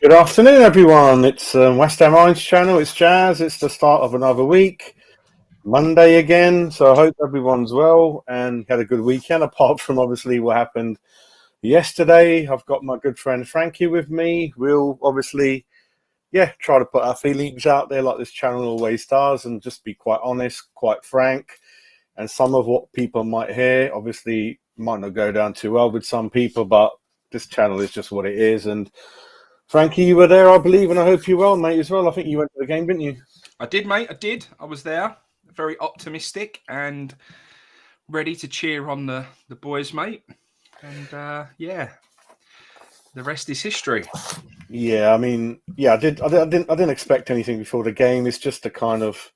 Good afternoon, everyone. It's West Ham Orange channel. It's Jazz. It's the start of another week, Monday again. So I hope everyone's well and had a good weekend. Apart from obviously what happened yesterday, I've got my good friend Frankie with me. We'll obviously, try to put our feelings out there like this channel always does, and just be quite honest, quite frank. And some of what people might hear, obviously, might not go down too well with some people, but this channel is just what it is. And Frankie, you were there, I believe, and I hope you're well, mate, as well. I think you went to the game, didn't you? I did, mate. I did. I was there, very optimistic and ready to cheer on the boys, mate. And the rest is history. Yeah, I mean, I didn't expect anything before the game. It's just the kind of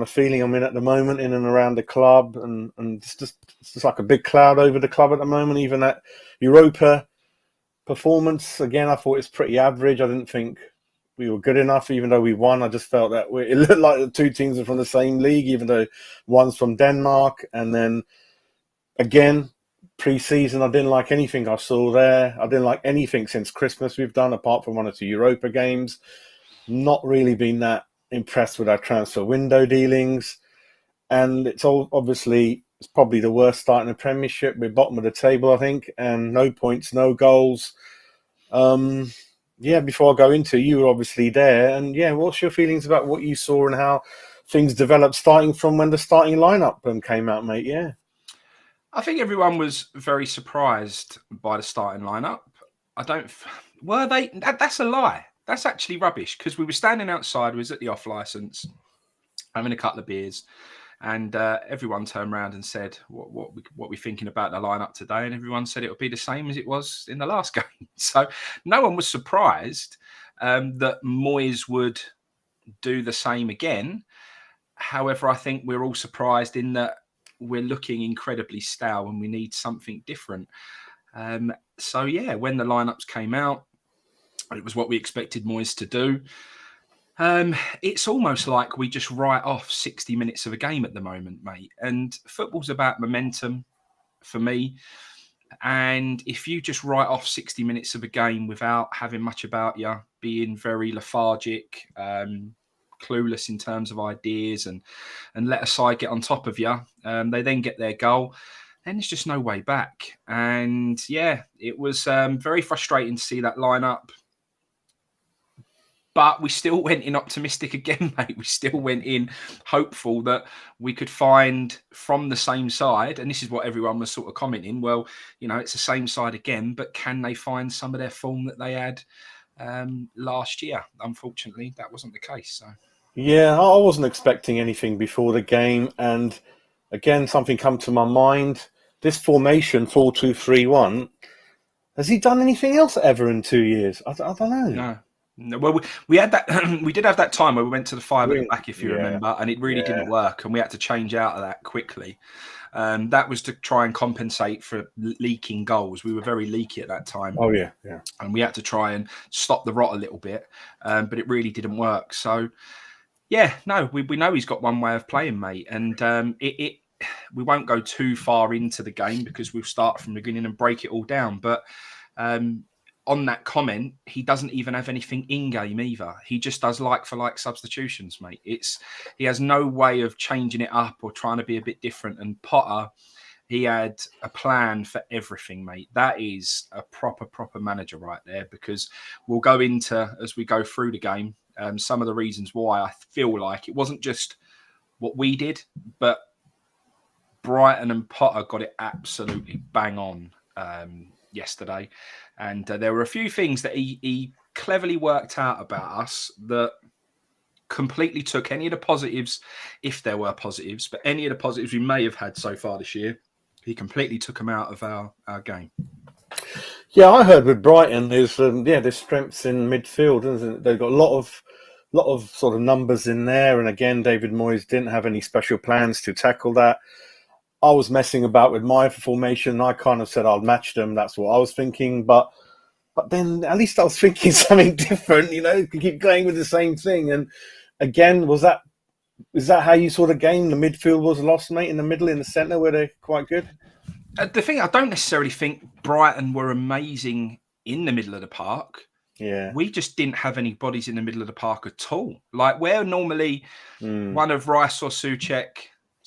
feeling I'm in at the moment, in and around the club, and it's just like a big cloud over the club at the moment. Even that Europa performance, again, I thought it's pretty average. I didn't think we were good enough, even though we won. I just felt that it looked like the two teams are from the same league, even though one's from Denmark. And then, again, pre-season, I didn't like anything I saw there. I didn't like anything since Christmas we've done, apart from one or two Europa games. Not really been that impressed with our transfer window dealings. And it's all obviously... It's probably the worst start in the Premiership. We're bottom of the table, I think, and no points, no goals. Before I go into, you were obviously there, and what's your feelings about what you saw and how things developed, starting from when the starting lineup came out, mate? Yeah, I think everyone was very surprised by the starting lineup. Were they? That's a lie. That's actually rubbish, because we were standing outside. We was at the off license, having a couple of beers. And everyone turned around and said, what we thinking about the lineup today? And everyone said it would be the same as it was in the last game. So no one was surprised that Moyes would do the same again. However, I think we're all surprised in that we're looking incredibly stale and we need something different. When the lineups came out, it was what we expected Moyes to do. It's almost like we just write off 60 minutes of a game at the moment, mate. And football's about momentum for me. And if you just write off 60 minutes of a game without having much about you, being very lethargic, clueless in terms of ideas, and let a side get on top of you, they then get their goal, then there's just no way back. And it was very frustrating to see that lineup. But we still went in optimistic again, mate. We still went in hopeful that we could find from the same side, and this is what everyone was sort of commenting, well, it's the same side again, but can they find some of their form that they had last year? Unfortunately, that wasn't the case. So, yeah, I wasn't expecting anything before the game. And again, something come to my mind. This formation, 4-2-3-1, has he done anything else ever in 2 years? I don't know. No, well, we had that. We did have that time where we went to the five at the back, if you remember, and it really didn't work, and we had to change out of that quickly. That was to try and compensate for leaking goals. We were very leaky at that time. Oh yeah, and we had to try and stop the rot a little bit, but it really didn't work. So, we know he's got one way of playing, mate, and we won't go too far into the game because we'll start from the beginning and break it all down, but. On that comment, he doesn't even have anything in-game either. He just does like-for-like substitutions, mate. He has no way of changing it up or trying to be a bit different. And Potter, he had a plan for everything, mate. That is a proper manager right there, because we'll go into, as we go through the game, some of the reasons why I feel like it wasn't just what we did, but Brighton and Potter got it absolutely bang on yesterday. And there were a few things that he cleverly worked out about us that completely took any of the positives, if there were positives, but any of the positives we may have had so far this year, he completely took them out of our game. Yeah, I heard with Brighton, there's strengths in midfield, isn't it? They've got a lot of sort of numbers in there, and again, David Moyes didn't have any special plans to tackle that. I was messing about with my formation. I kind of said I'll match them. That's what I was thinking. But then at least I was thinking something different, keep going with the same thing. And again, is that how you saw the game? The midfield was lost, mate, in the middle, in the centre, where they're quite good? The thing, I don't necessarily think Brighton were amazing in the middle of the park. Yeah. We just didn't have any bodies in the middle of the park at all. Like where normally one of Rice or Souček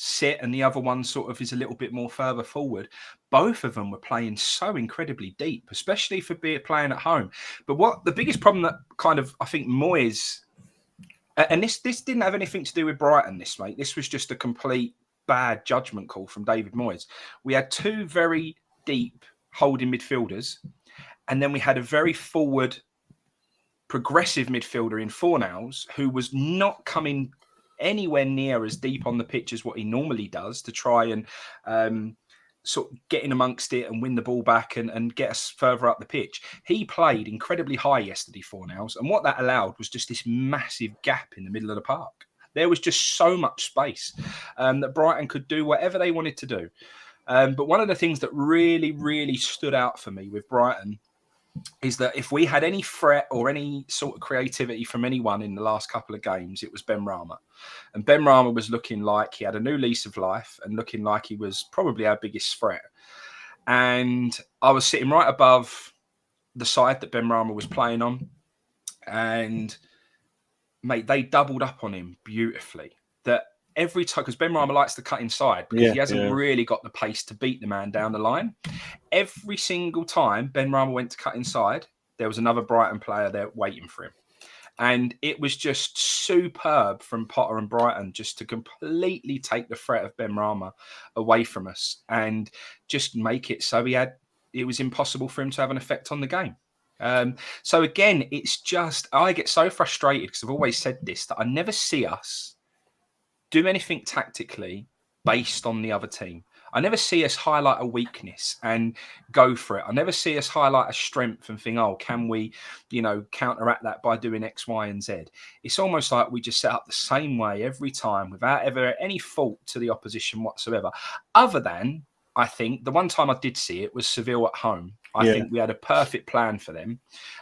sit and the other one sort of is a little bit more further forward. Both of them were playing so incredibly deep, especially for playing at home. But what the biggest problem that kind of I think Moyes, and this didn't have anything to do with Brighton, this was just a complete bad judgment call from David Moyes. We had two very deep holding midfielders, and then we had a very forward progressive midfielder in Fornals who was not coming anywhere near as deep on the pitch as what he normally does to try and sort of get in amongst it and win the ball back and get us further up the pitch. He played incredibly high yesterday, Fornals, and what that allowed was just this massive gap in the middle of the park. There was just so much space that Brighton could do whatever they wanted to do. But one of the things that really, really stood out for me with Brighton is that if we had any threat or any sort of creativity from anyone in the last couple of games, it was Benrahma. And Benrahma was looking like he had a new lease of life and looking like he was probably our biggest threat. And I was sitting right above the side that Benrahma was playing on. And, mate, they doubled up on him beautifully. That every time, because Benrahma likes to cut inside because he hasn't really got the pace to beat the man down the line. Every single time Benrahma went to cut inside, there was another Brighton player there waiting for him. And it was just superb from Potter and Brighton just to completely take the threat of Benrahma away from us and just make it so it was impossible for him to have an effect on the game. So again, it's just, I get so frustrated because I've always said this, that I never see us do anything tactically based on the other team. I never see us highlight a weakness and go for it. I never see us highlight a strength and think, oh, can we, counteract that by doing X, Y, and Z? It's almost like we just set up the same way every time without ever any fault to the opposition whatsoever. Other than, I think, the one time I did see it was Seville at home. I think we had a perfect plan for them.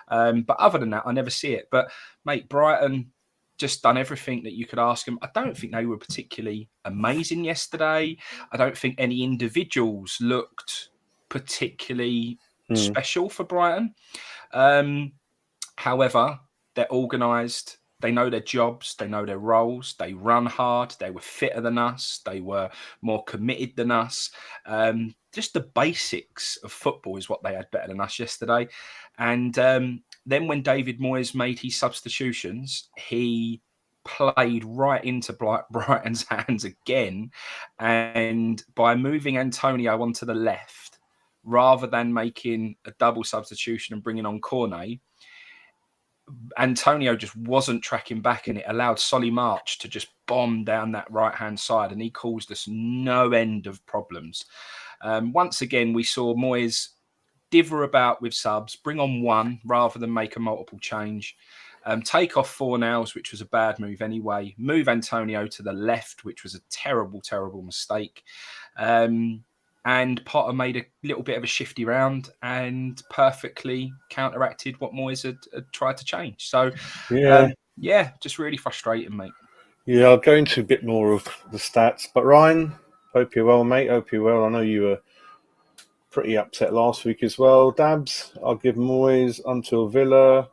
But other than that, I never see it. But, mate, Brighton just done everything that you could ask them. I don't think they were particularly amazing yesterday. I don't think any individuals looked particularly special for Brighton. However, they're organised. They know their jobs. They know their roles. They run hard. They were fitter than us. They were more committed than us. Just the basics of football is what they had better than us yesterday. And then when David Moyes made his substitutions, he played right into Brighton's hands again. And by moving Antonio onto the left, rather than making a double substitution and bringing on Cornet, Antonio just wasn't tracking back, and it allowed Solly March to just bomb down that right-hand side, and he caused us no end of problems. Once again, we saw Moyes diver about with subs, bring on one rather than make a multiple change, take off Fornals, which was a bad move anyway, move Antonio to the left, which was a terrible, terrible mistake. And Potter made a little bit of a shifty round and perfectly counteracted what Moyes had tried to change. So, just really frustrating, mate. Yeah, I'll go into a bit more of the stats. But Ryan, hope you're well, mate. Hope you're well. I know you were pretty upset last week as well. Dabs, I'll give Moyes until Villa.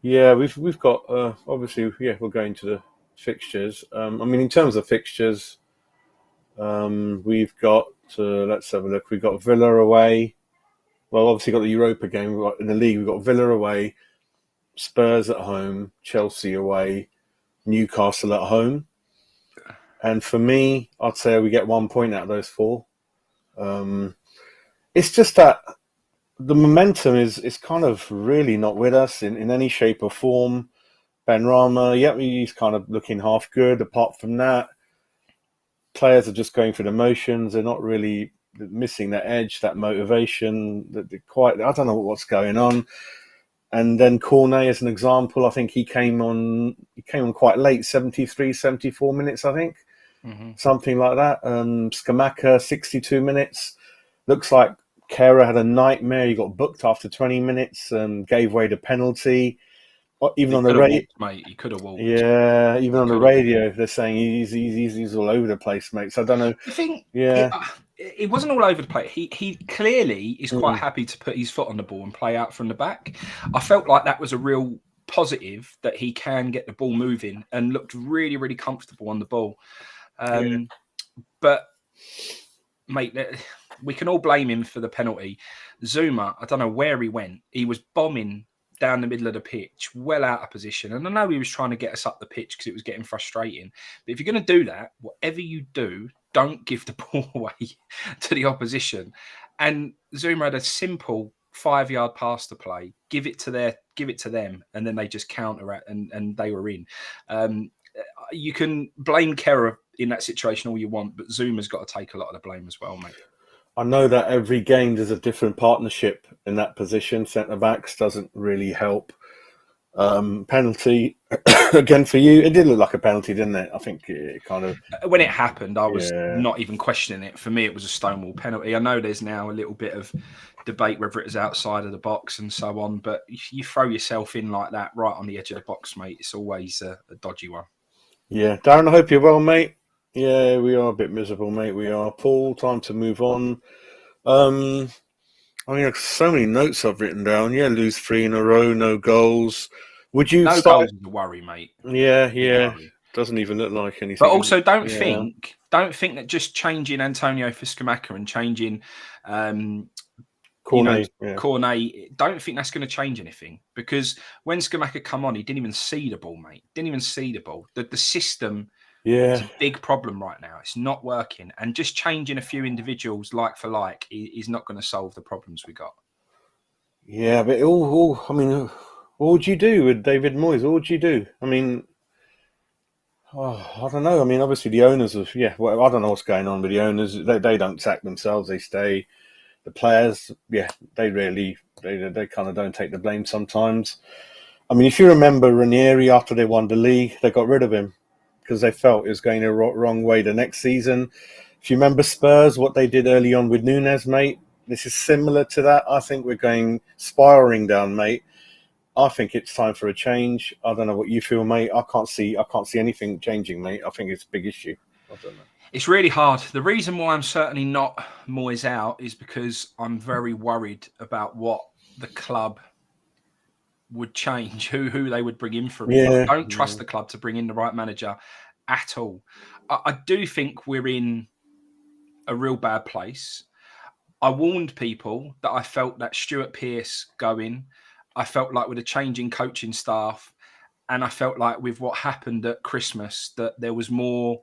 Yeah, we've got obviously. Yeah, we'll go into the fixtures. In terms of fixtures, we've got. Let's have a look. We've got Villa away. Well, obviously got the Europa game. We've got in the league. We've got Villa away, Spurs at home, Chelsea away, Newcastle at home. And for me, I'd say we get 1 point out of those four. It's just that the momentum is kind of really not with us in any shape or form. Benrahma, he's kind of looking half good. Apart from that, players are just going through the motions. They're not really missing that edge, that motivation. I don't know what's going on. And then Cornet, as an example, I think he came on quite late, 73, 74 minutes, I think. Something like that. Scamacca, 62 minutes. Looks like Kehrer had a nightmare. He got booked after 20 minutes and gave away the penalty. Even on the radio, mate, he could have walked. Yeah, even on the radio, they're saying he's all over the place, mate. So I don't know. I think, it wasn't all over the place. He clearly is quite happy to put his foot on the ball and play out from the back. I felt like that was a real positive, that he can get the ball moving and looked really, really comfortable on the ball. But, mate, we can all blame him for the penalty. Zuma, I don't know where he went. He was bombing down the middle of the pitch, well out of position. And I know he was trying to get us up the pitch because it was getting frustrating. But if you're going to do that, whatever you do, don't give the ball away to the opposition. And Zuma had a simple 5-yard pass to play. Give it to them, and then they just counter it, and they were in. You can blame Kerr in that situation all you want, but Zuma's got to take a lot of the blame as well, mate. I know that every game there's a different partnership in that position. Centre backs doesn't really help. Penalty again for you. It did look like a penalty, didn't it? I think it kind of. When it happened, I was not even questioning it. For me, it was a stonewall penalty. I know there's now a little bit of debate whether it was outside of the box and so on, but if you throw yourself in like that right on the edge of the box, mate, it's always a dodgy one. Yeah, Darren, I hope you're well, mate. Yeah, we are a bit miserable, mate. We are. Paul, time to move on. I mean, so many notes I've written down. Yeah, lose 3 in a row, no goals. Would you no start? Goals is a worry, mate. Yeah. Doesn't even look like anything. But also, don't think that just changing Antonio for Scamacca and changing Cornet, don't think that's going to change anything, because when Scamacca come on, he didn't even see the ball, mate. Didn't even see the ball. The system. It's a big problem right now. It's not working. And just changing a few individuals like for like is not going to solve the problems we got. Yeah, but I mean, what would you do with David Moyes? What would you do? I mean, I don't know. I mean, obviously the owners of, well, I don't know what's going on with the owners. They don't sack themselves. They stay. The players, they kind of don't take the blame sometimes. I mean, if you remember Ranieri, after they won the league, they got rid of him because they felt it was going the wrong way the next season. If you remember Spurs, what they did early on with Nunes, mate, this is similar to that. I think we're going spiraling down, mate. I think it's time for a change. I don't know what you feel, mate. I can't see anything changing, mate. I think it's a big issue. I don't know. It's really hard. The reason why I'm certainly not Moyes out is because I'm very worried about what the club would change, who they would bring in for it. I don't trust the club to bring in the right manager at all. I do think we're in a real bad place. I warned people that I felt that Stuart Pearce going, I felt like with a changing coaching staff, and I felt like with what happened at Christmas, that there was more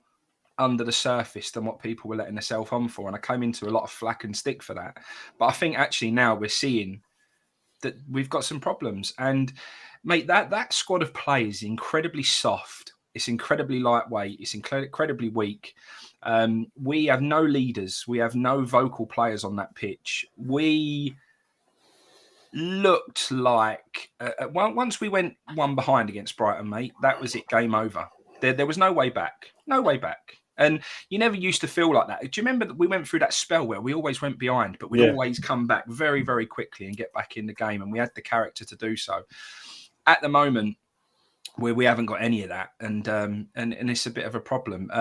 under the surface than what people were letting themselves on for. And I came into a lot of flack and stick for that. But I think actually now we're seeing that we've got some problems. And mate, that squad of players is incredibly soft. It's incredibly lightweight. It's incredibly weak. We have no leaders. We have no vocal players on that pitch. We looked like once we went one behind against Brighton, mate, that was it. Game over. There was no way back. No way back. And you never used to feel like that. Do you remember that we went through that spell where we always went behind, but we'd always come back very, very quickly and get back in the game, and we had the character to do so. At the moment, where we haven't got any of that, and it's a bit of a problem.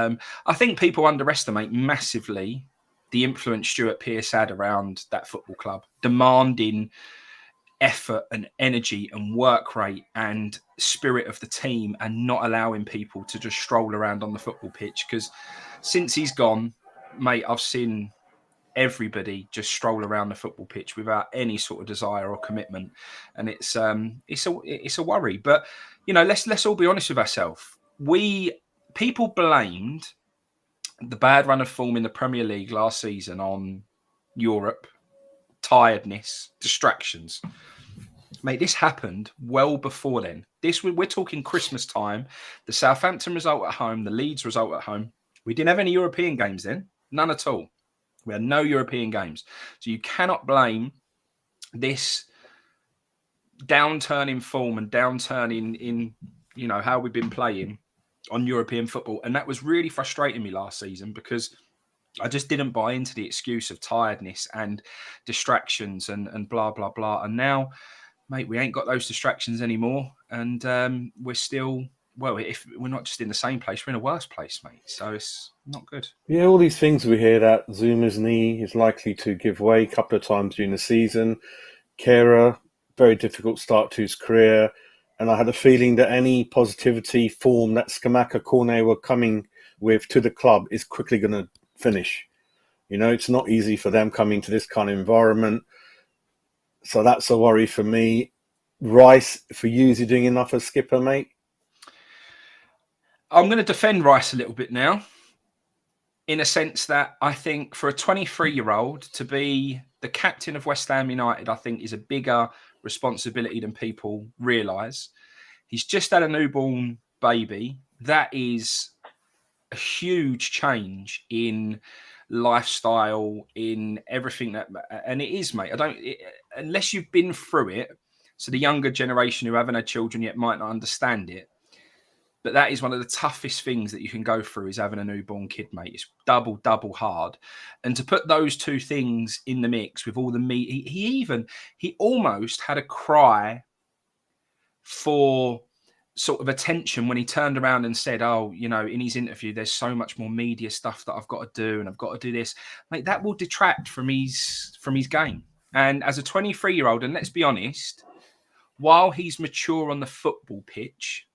I think people underestimate massively the influence Stuart Pearce had around that football club, demanding effort and energy and work rate and spirit of the team, and not allowing people to just stroll around on the football pitch. Because since he's gone, mate, I've seen everybody just stroll around the football pitch without any sort of desire or commitment, and it's a worry. But you know, let's all be honest with ourselves. People blamed the bad run of form in the Premier League last season on Europe, tiredness, distractions. Mate, this happened well before then. We're talking Christmas time, the Southampton result at home, the Leeds result at home. We didn't have any European games then, none at all. We had no European games. So you cannot blame this downturn in form and downturn in how we've been playing on European football. And that was really frustrating me last season, because I just didn't buy into the excuse of tiredness and distractions and blah, blah, blah. And now, mate, we ain't got those distractions anymore. And we're still well, if we're not just in the same place, we're in a worse place, mate. So it's not good. Yeah, all these things we hear that Zuma's knee is likely to give way a couple of times during the season. Kehrer, very difficult start to his career. And I had a feeling that any positivity form that Scamacca Cornet were coming with to the club is quickly going to finish. You know, it's not easy for them coming to this kind of environment. So that's a worry for me. Rice, for you, is he doing enough as skipper, mate? I'm going to defend Rice a little bit now, in a sense that I think for a 23-year-old to be the captain of West Ham United, I think is a bigger responsibility than people realise. He's just had a newborn baby. That is a huge change in lifestyle, in everything and it is, mate. Unless you've been through it, so the younger generation who haven't had children yet might not understand it. But that is one of the toughest things that you can go through, is having a newborn kid, mate. It's double hard. And to put those two things in the mix with all the meat, he almost had a cry for sort of attention when he turned around and said, oh, you know, in his interview, there's so much more media stuff that I've got to do and I've got to do this. Mate, that will detract from his game. And as a 23-year-old, and let's be honest, while he's mature on the football pitch,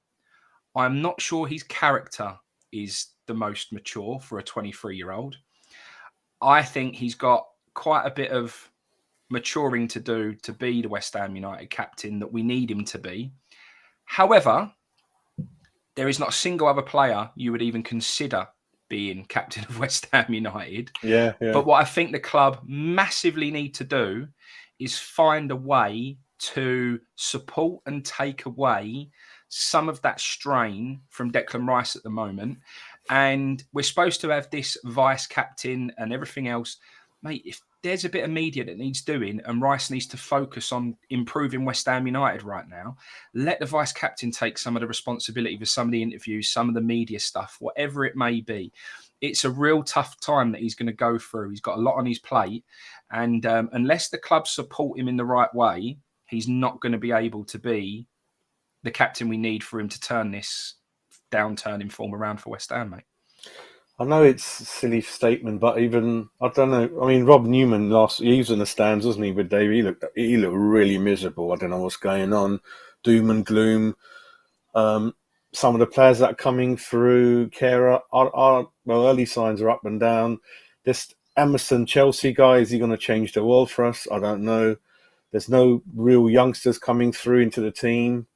I'm not sure his character is the most mature for a 23-year-old. I think he's got quite a bit of maturing to do to be the West Ham United captain that we need him to be. However, there is not a single other player you would even consider being captain of West Ham United. Yeah. But what I think the club massively need to do is find a way to support and take away some of that strain from Declan Rice at the moment. And we're supposed to have this vice captain and everything else. Mate, if there's a bit of media that needs doing and Rice needs to focus on improving West Ham United right now, let the vice captain take some of the responsibility for some of the interviews, some of the media stuff, whatever it may be. It's a real tough time that he's going to go through. He's got a lot on his plate. And unless the club support him in the right way, he's not going to be able to be the captain we need for him to turn this downturn in form around for West Ham, mate. I know it's a silly statement, but even, I don't know. I mean, Rob Newman he was in the stands, wasn't he, with Dave? He looked really miserable. I don't know what's going on. Doom and gloom. Some of the players that are coming through, Kehrer, early signs are up and down. This Emerson Chelsea guy, is he going to change the world for us? I don't know. There's no real youngsters coming through into the team.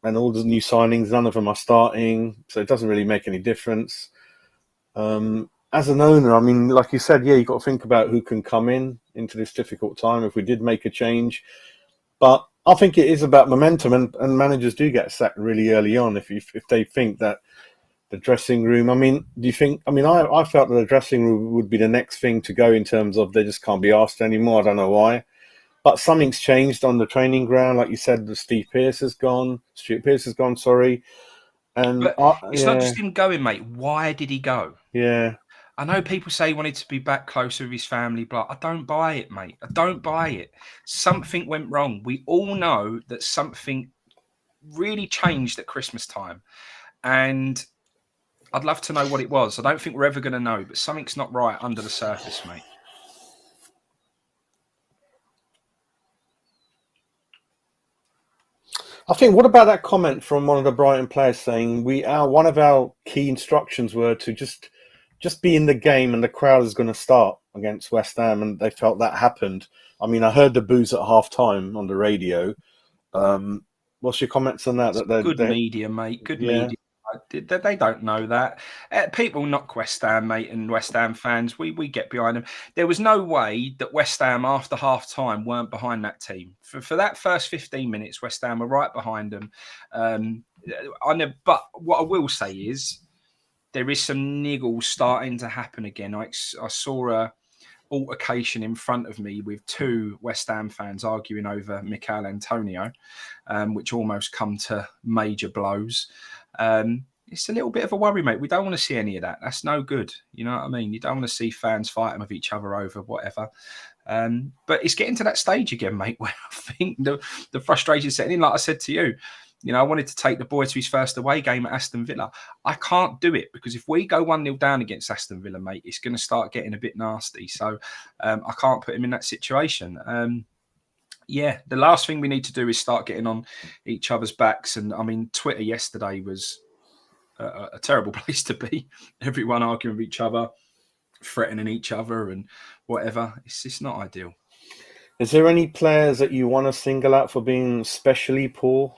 And all the new signings, none of them are starting, so it doesn't really make any difference. As an owner, I mean, like you said, you've got to think about who can come into this difficult time if we did make a change. But I think it is about momentum, and managers do get sacked really early on if they think that the dressing room. I mean, do you think? I mean, I felt that the dressing room would be the next thing to go in terms of they just can't be asked anymore. I don't know why. But something's changed on the training ground. Like you said, Stuart Pearce has gone, sorry. And it's not just him going, mate. Why did he go? Yeah. I know people say he wanted to be back closer with his family, but I don't buy it, mate. I don't buy it. Something went wrong. We all know that something really changed at Christmas time. And I'd love to know what it was. I don't think we're ever going to know, but something's not right under the surface, mate. I think, what about that comment from one of the Brighton players saying one of our key instructions were to just be in the game and the crowd is going to start against West Ham, and they felt that happened. I mean, I heard the boos at half time on the radio. What's your comments on that? Good media, mate. Good media. They don't know that. People knock West Ham, mate, and West Ham fans. We get behind them. There was no way that West Ham, after half time, weren't behind that team. For that first 15 minutes, West Ham were right behind them. But what I will say is there is some niggles starting to happen again. I saw a altercation in front of me with two West Ham fans arguing over Mikel Antonio, which almost come to major blows. It's a little bit of a worry, mate. We don't want to see any of that. That's no good. You know what I mean? You don't want to see fans fighting with each other over whatever. But it's getting to that stage again, mate, where I think the frustration setting in. Like I said to you, I wanted to take the boy to his first away game at Aston Villa. I can't do it because if we go 1-0 down against Aston Villa, mate, it's going to start getting a bit nasty. So I can't put him in that situation. The last thing we need to do is start getting on each other's backs. And I mean, Twitter yesterday was a terrible place to be. Everyone arguing with each other, threatening each other and whatever. It's just not ideal. Is there any players that you want to single out for being especially poor?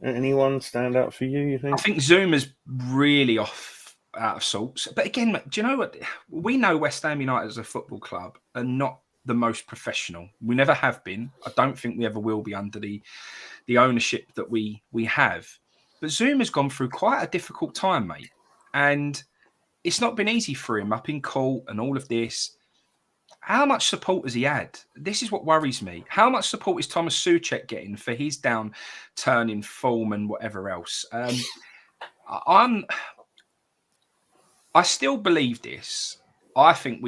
Anyone stand out for you, you think? I think Zuma's really off out of sorts. But again, do you know what? We know West Ham United as a football club are not the most professional. We never have been. I don't think we ever will be under the ownership that we have. But Zuma's gone through quite a difficult time, mate. And it's not been easy for him up in court and all of this. How much support has he had? This is what worries me. How much support is Thomas Souček getting for his downturn in form and whatever else? I still believe this. I think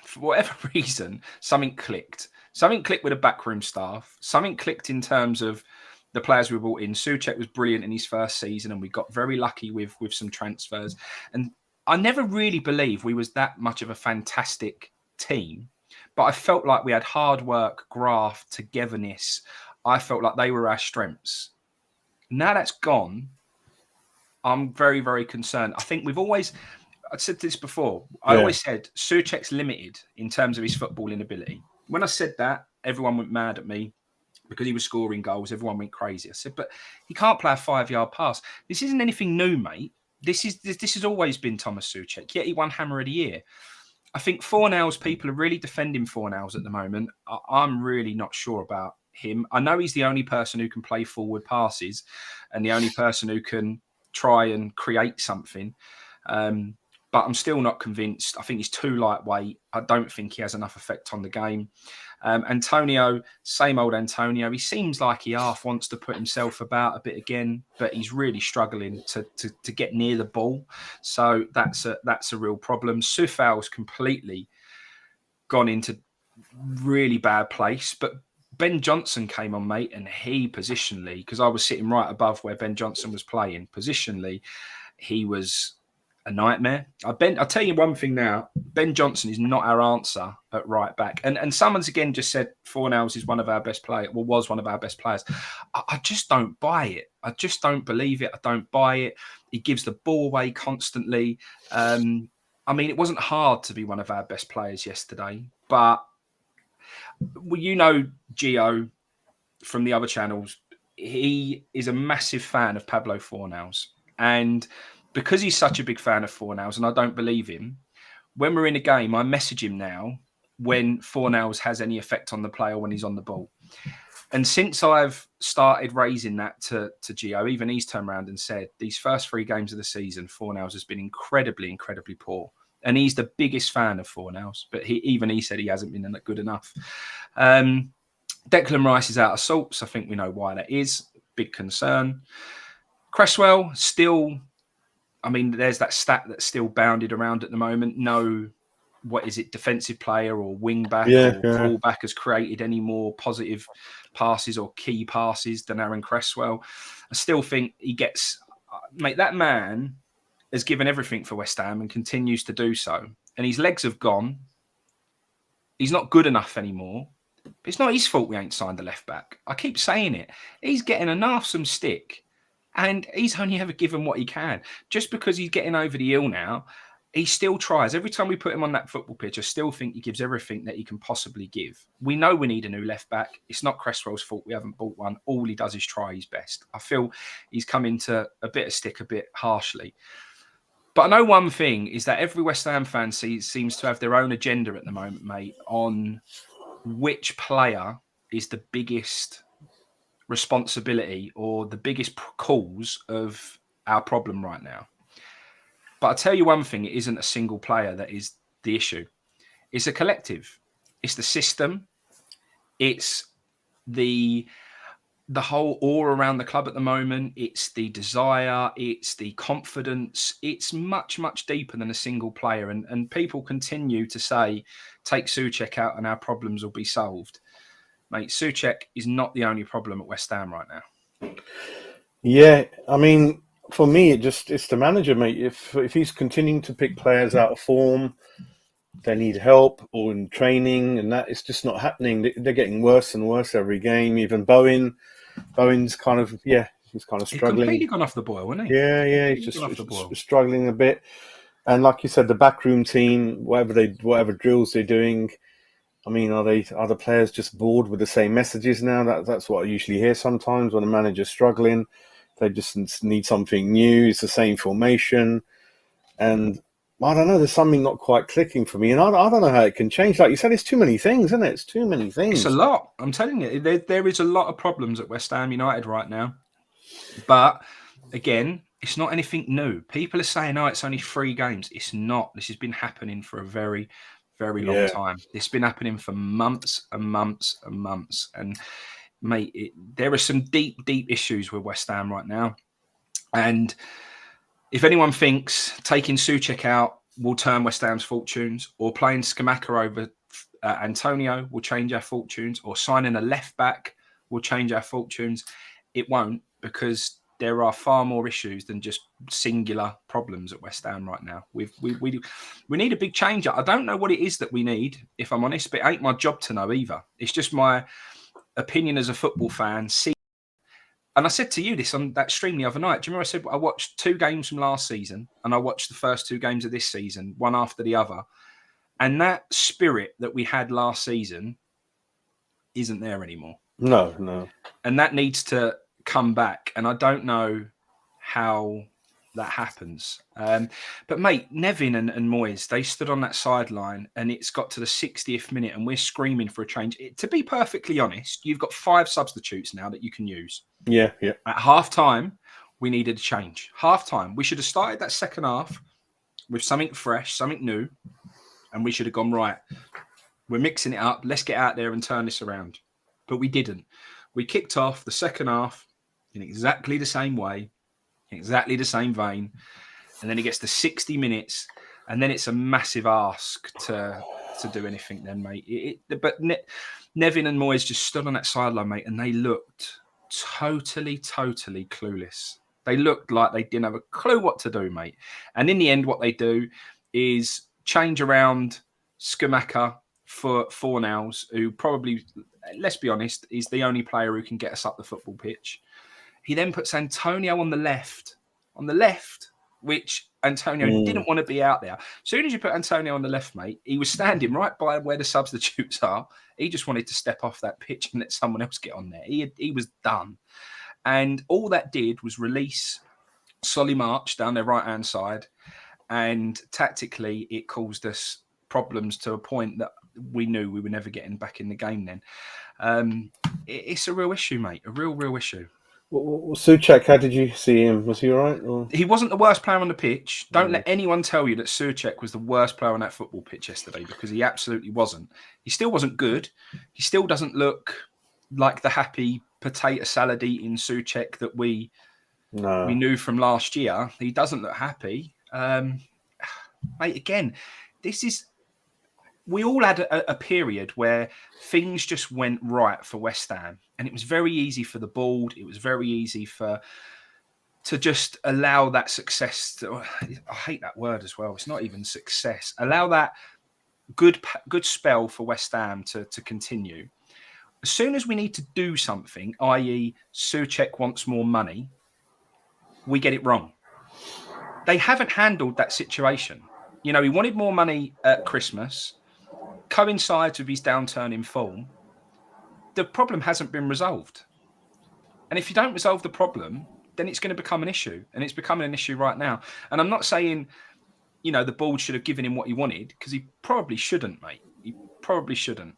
for whatever reason, something clicked. Something clicked with the backroom staff. Something clicked in terms of the players we brought in. Souček was brilliant in his first season, and we got very lucky with some transfers. And I never really believed we was that much of a fantastic team, but I felt like we had hard work, graft, togetherness. I felt like they were our strengths. Now that's gone, I'm very, very concerned. I think I've said this before. I always said Souček's limited in terms of his footballing ability. When I said that, everyone went mad at me because he was scoring goals. Everyone went crazy. I said, but he can't play a 5-yard pass. This isn't anything new, mate. This has always been Thomas Souček, yet he won Hammer of the Year. I think Fornals, people are really defending Fornals at the moment. I'm really not sure about him. I know he's the only person who can play forward passes and the only person who can try and create something. But I'm still not convinced. I think he's too lightweight. I don't think he has enough effect on the game. Antonio, same old Antonio. He seems like he half wants to put himself about a bit again, but he's really struggling to get near the ball. So that's a real problem. Soufal's completely gone into really bad place. But Ben Johnson came on, mate, and he positionally, because I was sitting right above where Ben Johnson was playing, positionally, he was a nightmare. I'll tell you one thing now. Ben Johnson is not our answer at right back. And someone's again just said Fornals is one of our best players, was one of our best players. I just don't buy it. I just don't believe it. I don't buy it. He gives the ball away constantly. I mean, it wasn't hard to be one of our best players yesterday, but Gio from the other channels, he is a massive fan of Pablo Fornals. And because he's such a big fan of Fornals, and I don't believe him, when we're in a game, I message him now when Fornals has any effect on the player when he's on the ball. And since I've started raising that to Gio, even he's turned around and said, these first 3 games of the season, Fornals has been incredibly, incredibly poor. And he's the biggest fan of Fornals, but he said he hasn't been good enough. Declan Rice is out of sorts. I think we know why that is. Big concern. Cresswell, still... I mean, there's that stat that's still bounded around at the moment. No, defensive player or wing back or full back has created any more positive passes or key passes than Aaron Cresswell. I still think he gets... Mate, that man has given everything for West Ham and continues to do so. And his legs have gone. He's not good enough anymore. But it's not his fault we ain't signed a left back. I keep saying it. He's getting an arsome stick. And he's only ever given what he can. Just because he's getting over the hill now, he still tries. Every time we put him on that football pitch, I still think he gives everything that he can possibly give. We know we need a new left back. It's not Cresswell's fault we haven't bought one. All he does is try his best. I feel he's come into a bit of stick a bit harshly. But I know one thing is that every West Ham fan seems to have their own agenda at the moment, mate, on which player is the biggest responsibility or the biggest cause of our problem right now. But I'll tell you one thing, it isn't a single player that is the issue. It's a collective. It's the system. It's the whole aura around the club at the moment. It's the desire. It's the confidence. It's much, much deeper than a single player. And people continue to say, take Souček out and our problems will be solved. Mate, Souček is not the only problem at West Ham right now. Yeah, I mean, for me, it's the manager, mate. If he's continuing to pick players out of form, they need help or in training, and that it's just not happening. They're getting worse and worse every game. Even Bowen's kind of he's kind of He's struggling. completely gone off the boil, hasn't he? Yeah, he's Completely just gone off the boil. struggling a bit. And like you said, the backroom team, whatever drills they're doing. I mean, are the players just bored with the same messages now? That's what I usually hear sometimes when a manager's struggling. They just need something new. It's the same formation, and I don't know. There's something not quite clicking for me, and I don't know how it can change. Like you said, it's too many things, isn't it? It's too many It's a things. lot. I'm telling you, there is a lot of problems at West Ham United right now. But again, it's not anything new. People are saying, "Oh, it's only 3 games." It's not. This has been happening for a very, very long Yeah, time. It's been happening for months and months and months. And mate, there are some deep, deep issues with West Ham right now. And if anyone thinks taking Souček out will turn West Ham's fortunes, or playing Scamacca over Antonio will change our fortunes, or signing a left back will change our fortunes, it won't, because there are far more issues than just singular problems at West Ham right now. We need a big change. I don't know what it is that we need, if I'm honest, but it ain't my job to know either. It's just my opinion as a football fan. And I said to you this on that stream the other night. Do you remember I said I watched 2 games from last season and I watched the first 2 games of this season, one after the other. And that spirit that we had last season isn't there anymore. no. And that needs to come back. And I don't know how that happens. But mate, Nevin and Moyes, they stood on that sideline and it's got to the 60th minute and we're screaming for a change. To be perfectly honest, you've got 5 substitutes now that you can use. Yeah. At half time, we needed a change. Half time, we should have started that second half with something fresh, something new, and we should have gone, right, we're mixing it up. Let's get out there and turn this around. But we didn't. We kicked off the second half in exactly the same way, exactly the same vein. And then it gets to 60 minutes, and then it's a massive ask to do anything then, mate. But Nevin and Moyes just stood on that sideline, mate, and they looked totally clueless. They looked like they didn't have a clue what to do, mate. And in the end, what they do is change around Scamacca for Fornals, who probably, let's be honest, is the only player who can get us up the football pitch. He then puts Antonio on the left, which Antonio didn't want to be out there. As soon as you put Antonio on the left, mate, he was standing right by where the substitutes are. He just wanted to step off that pitch and let someone else get on there. He was done. And all that did was release Solly March down their right-hand side. And tactically, it caused us problems to a point that we knew we were never getting back in the game then. It's a real issue, mate. A real issue. Well, Souček, how did you see him? Was he all right? Or? He wasn't the worst player on the pitch. Don't let anyone tell you that Souček was the worst player on that football pitch yesterday, because he absolutely wasn't. He still wasn't good. He still doesn't look like the happy potato salad eating Souček that we knew from last year. He doesn't look happy. Mate, again, we all had a period where things just went right for West Ham, and it was very easy for the board. It was very easy to just allow that success. I hate that word as well. It's not even success. Allow that good spell for West Ham to continue. As soon as we need to do something, i.e. Souček wants more money, we get it wrong. They haven't handled that situation. You know, he wanted more money at Christmas, coincides with his downturn in form. The problem hasn't been resolved. And if you don't resolve the problem, then it's going to become an issue. And it's becoming an issue right now. And I'm not saying, you know, the board should have given him what he wanted, because he probably shouldn't, mate. He probably shouldn't.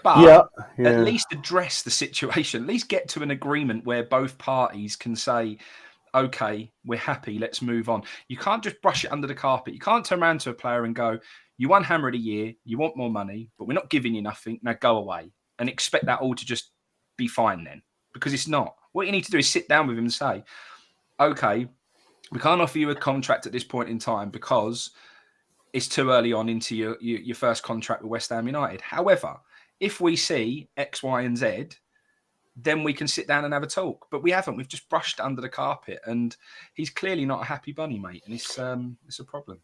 But at least address the situation. At least get to an agreement where both parties can say, okay, we're happy, let's move on. You can't just brush it under the carpet. You can't turn around to a player and go, you won Hammer of the Year, you want more money, but we're not giving you nothing, now go away. And expect that all to just be fine then. Because it's not. What you need to do is sit down with him and say, okay, we can't offer you a contract at this point in time because it's too early on into your first contract with West Ham United. However, if we see X, Y, and Z, then we can sit down and have a talk. But we haven't. We've just brushed it under the carpet, and he's clearly not a happy bunny, mate. And it's a problem.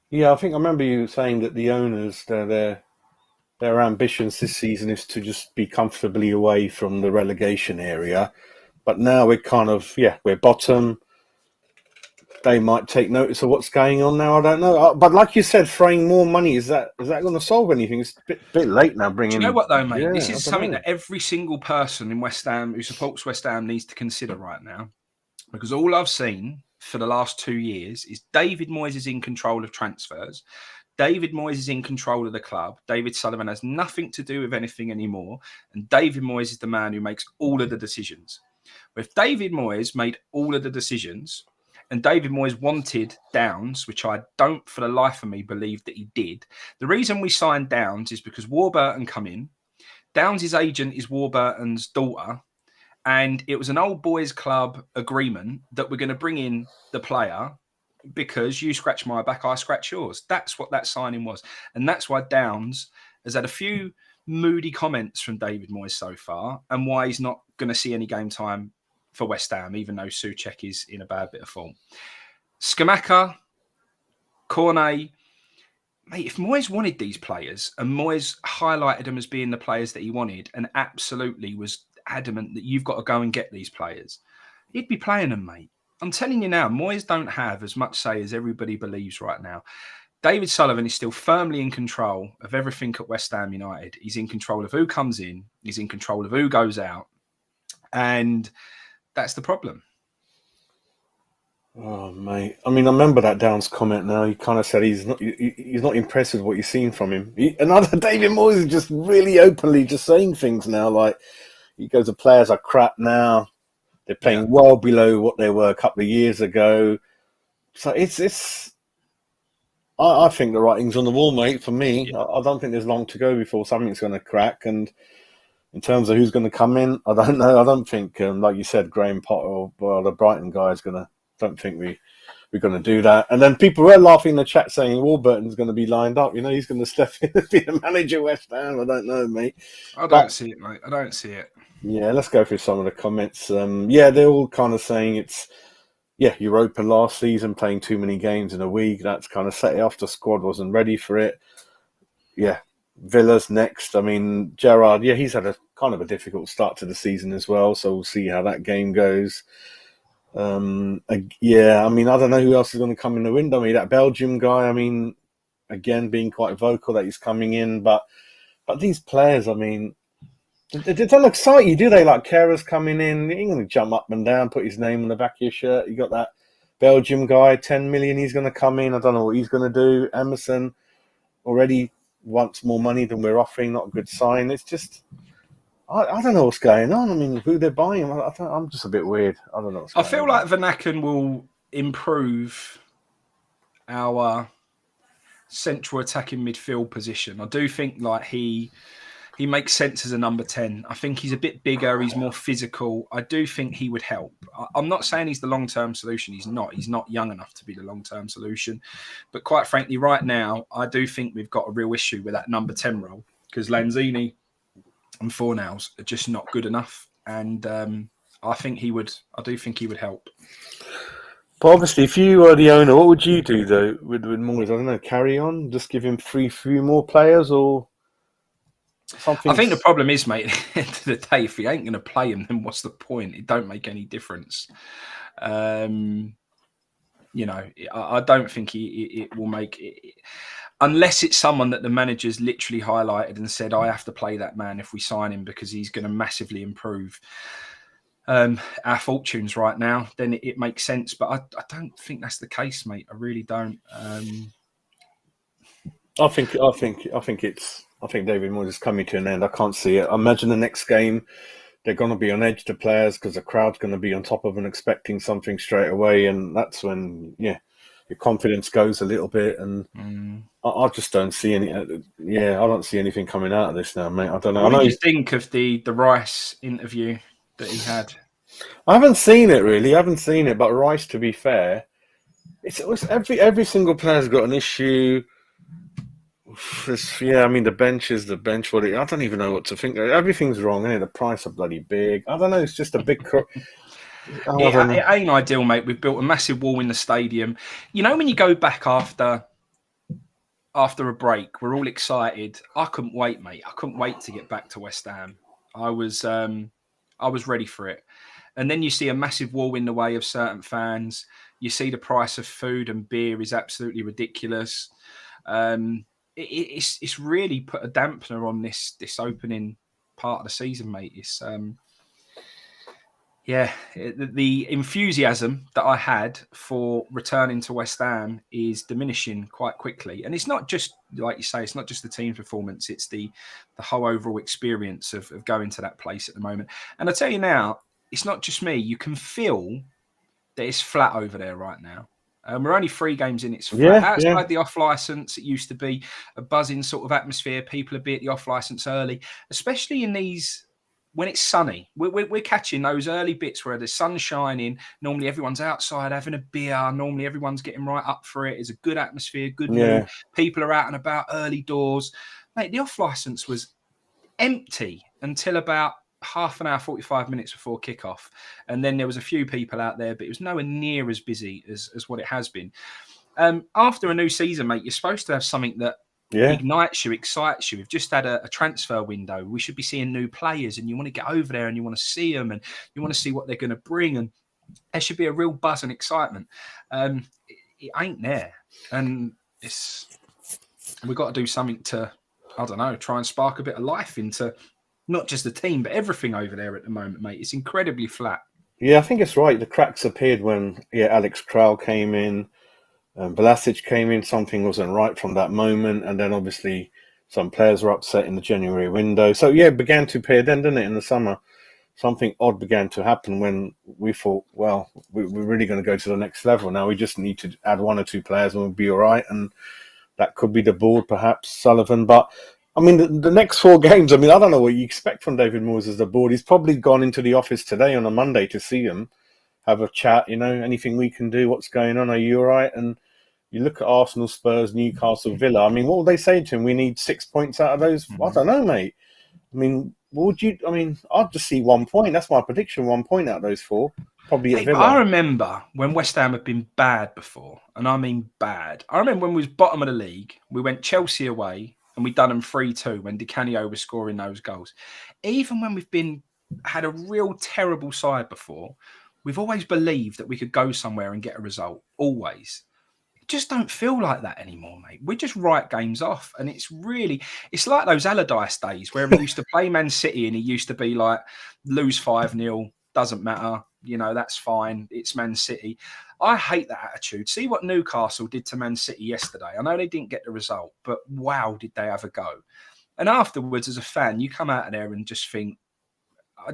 Yeah, I remember you saying that the owners, their ambitions this season is to just be comfortably away from the relegation area. But now we're kind of, we're bottom. They might take notice of what's going on now. I don't know. But like you said, throwing more money, is that going to solve anything? It's a bit late now bringing... Do you know what, though, mate? Yeah, this is something that every single person in West Ham who supports West Ham needs to consider right now. Because all I've seen for the last 2 years is David Moyes is in control of transfers. David Moyes is in control of the club. David Sullivan has nothing to do with anything anymore. And David Moyes is the man who makes all of the decisions. If David Moyes made all of the decisions... and David Moyes wanted Downs, which I don't for the life of me believe that he did. The reason we signed Downs is because Warburton come in. Downs' agent is Warburton's daughter. And it was an old boys club agreement that we're going to bring in the player because you scratch my back, I scratch yours. That's what that signing was. And that's why Downs has had a few moody comments from David Moyes so far and why he's not going to see any game time for West Ham, even though Souček is in a bad bit of form. Scamacca, Cornet, mate, if Moyes wanted these players and Moyes highlighted them as being the players that he wanted and absolutely was adamant that you've got to go and get these players, he'd be playing them, mate. I'm telling you now, Moyes don't have as much say as everybody believes right now. David Sullivan is still firmly in control of everything at West Ham United. He's in control of who comes in. He's in control of who goes out. And that's the problem. Oh, mate. I mean, I remember that Downs comment now. He kind of said he's not impressed with what you've seen from him. Another David Moyes is just really openly just saying things now. Like, he goes, the players are crap now. They're playing well below what they were a couple of years ago. So I think the writing's on the wall, mate, for me. Yeah. I don't think there's long to go before something's going to crack. And in terms of who's going to come in, I don't know. I don't think, like you said, Graham Potter or the Brighton guy is going to... don't think we're going to do that. And then people were laughing in the chat saying Warburton's going to be lined up. You know, he's going to step in and be the manager of West Ham. I don't know, mate. I don't see it, mate. I don't see it. Yeah, let's go through some of the comments. They're all kind of saying it's... Europa last season, playing too many games in a week. That's kind of set it off. The squad wasn't ready for it. Yeah, Villa's next. I mean, Gerrard, he's had a kind of a difficult start to the season as well. So we'll see how that game goes. I mean, I don't know who else is going to come in the window. I mean, that Belgium guy, I mean, again, being quite vocal that he's coming in. But these players, I mean, they don't excite you, do they? Like Kera's coming in, he ain't going to jump up and down, put his name on the back of your shirt. You got that Belgium guy, 10 million, he's going to come in. I don't know what he's going to do. Emerson already wants more money than we're offering, not a good sign. It's just... I don't know what's going on. I mean, who they're buying, I'm just a bit weird. I don't know what's going on. I feel like Vanaken will improve our central attacking midfield position. I do think like he makes sense as a number 10. I think he's a bit bigger. He's more physical. I do think he would help. I'm not saying he's the long-term solution. He's not. He's not young enough to be the long-term solution. But quite frankly, right now, I do think we've got a real issue with that number 10 role because Lanzini and Fornals are just not good enough, and I do think he would help. But obviously, if you were the owner, what would you do though with Moyes? I don't know, carry on, just give him few more players, or something. I think the problem is, mate, at the end of the day, if he ain't going to play him, then what's the point? It don't make any difference. I don't think it will make it. Unless it's someone that the manager's literally highlighted and said, I have to play that man if we sign him because he's going to massively improve our fortunes right now, then it makes sense. But I don't think that's the case, mate. I really don't. I think David Moyes is coming to an end. I can't see it. I imagine the next game they're going to be on edge, the players, because the crowd's going to be on top of them expecting something straight away, and that's when your confidence goes a little bit, and I just don't see any. I don't see anything coming out of this now, mate. I don't know. What did you think of the Rice interview that he had? I haven't seen it really. But Rice, to be fair, it's every single player's got an issue. Yeah, I mean the bench is the bench. I don't even know what to think. Everything's wrong. The price are bloody big. I don't know. It's just a big. I don't know. It ain't ideal, mate. We've built a massive wall in the stadium. You know, when you go back after a break, we're all excited. I couldn't wait, mate. I couldn't wait to get back to West Ham. I was ready for it. And then you see a massive wall in the way of certain fans. You see the price of food and beer is absolutely ridiculous. It's really put a dampener on this opening part of the season, mate. It's the enthusiasm that I had for returning to West Ham is diminishing quite quickly. And it's not just, like you say, it's not just the team's performance, it's the whole overall experience of going to that place at the moment. And I tell you now, it's not just me. You can feel that it's flat over there right now. We're only 3 games in. It's flat. Outside the off-licence, it used to be a buzzing sort of atmosphere. People would be at the off-licence early, especially in these, when it's sunny. We're catching those early bits where the sun's shining. Normally everyone's outside having a beer. Normally everyone's getting right up for it. It's a good atmosphere, good mood. People are out and about early doors. Mate, the off-licence was empty until about half an hour, 45 minutes before kickoff. And then there was a few people out there, but it was nowhere near as busy as what it has been. After a new season, mate, you're supposed to have something that ignites you, excites you. We've just had a transfer window. We should be seeing new players, and you want to get over there and you want to see them and you want to see what they're going to bring. And there should be a real buzz and excitement. It ain't there. And we've got to do something to, I don't know, try and spark a bit of life into not just the team, but everything over there at the moment, mate. It's incredibly flat. Yeah, I think it's right. The cracks appeared when Alex Kral came in, Vlasic came in. Something wasn't right from that moment, and then obviously some players were upset in the January window. So it began to appear then, didn't it? In the summer, something odd began to happen when we thought, well, we're really going to go to the next level now. We just need to add 1 or 2 players and we'll be all right. And that could be the board, perhaps Sullivan, but. I mean, the next 4 games, I don't know what you expect from David Moyes as the board. He's probably gone into the office today on a Monday to see him, have a chat, anything we can do, what's going on, are you all right? And you look at Arsenal, Spurs, Newcastle, Villa. What will they say to him? We need 6 points out of those? I don't know, mate. I'd just see 1 point. That's my prediction, 1 point out of those 4. Probably at Villa. I remember when West Ham had been bad before, and I mean bad. I remember when we was bottom of the league, we went Chelsea away, and we'd done them 3-2 when Di Canio was scoring those goals. Even when we've had a real terrible side before, we've always believed that we could go somewhere and get a result. Always. It just don't feel like that anymore, mate. We just write games off. And it's like those Allardyce days where we used to play Man City and he used to be like, lose 5-0, doesn't matter. That's fine. It's Man City. I hate that attitude. See what Newcastle did to Man City yesterday. I know they didn't get the result, but wow, did they have a go. And afterwards, as a fan, you come out of there and just think,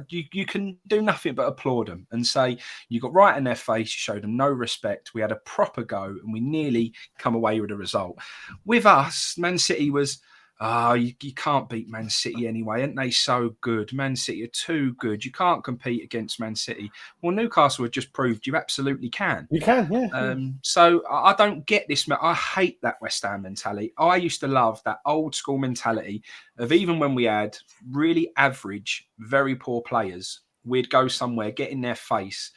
you can do nothing but applaud them and say, you got right in their face, you showed them no respect. We had a proper go and we nearly come away with a result. With us, Man City was... you can't beat Man City anyway. Aren't they so good? Man City are too good. You can't compete against Man City. Well, Newcastle have just proved you absolutely can. You can, yeah. So I don't get this. I hate that West Ham mentality. I used to love that old school mentality of even when we had really average, very poor players, we'd go somewhere, get in their face,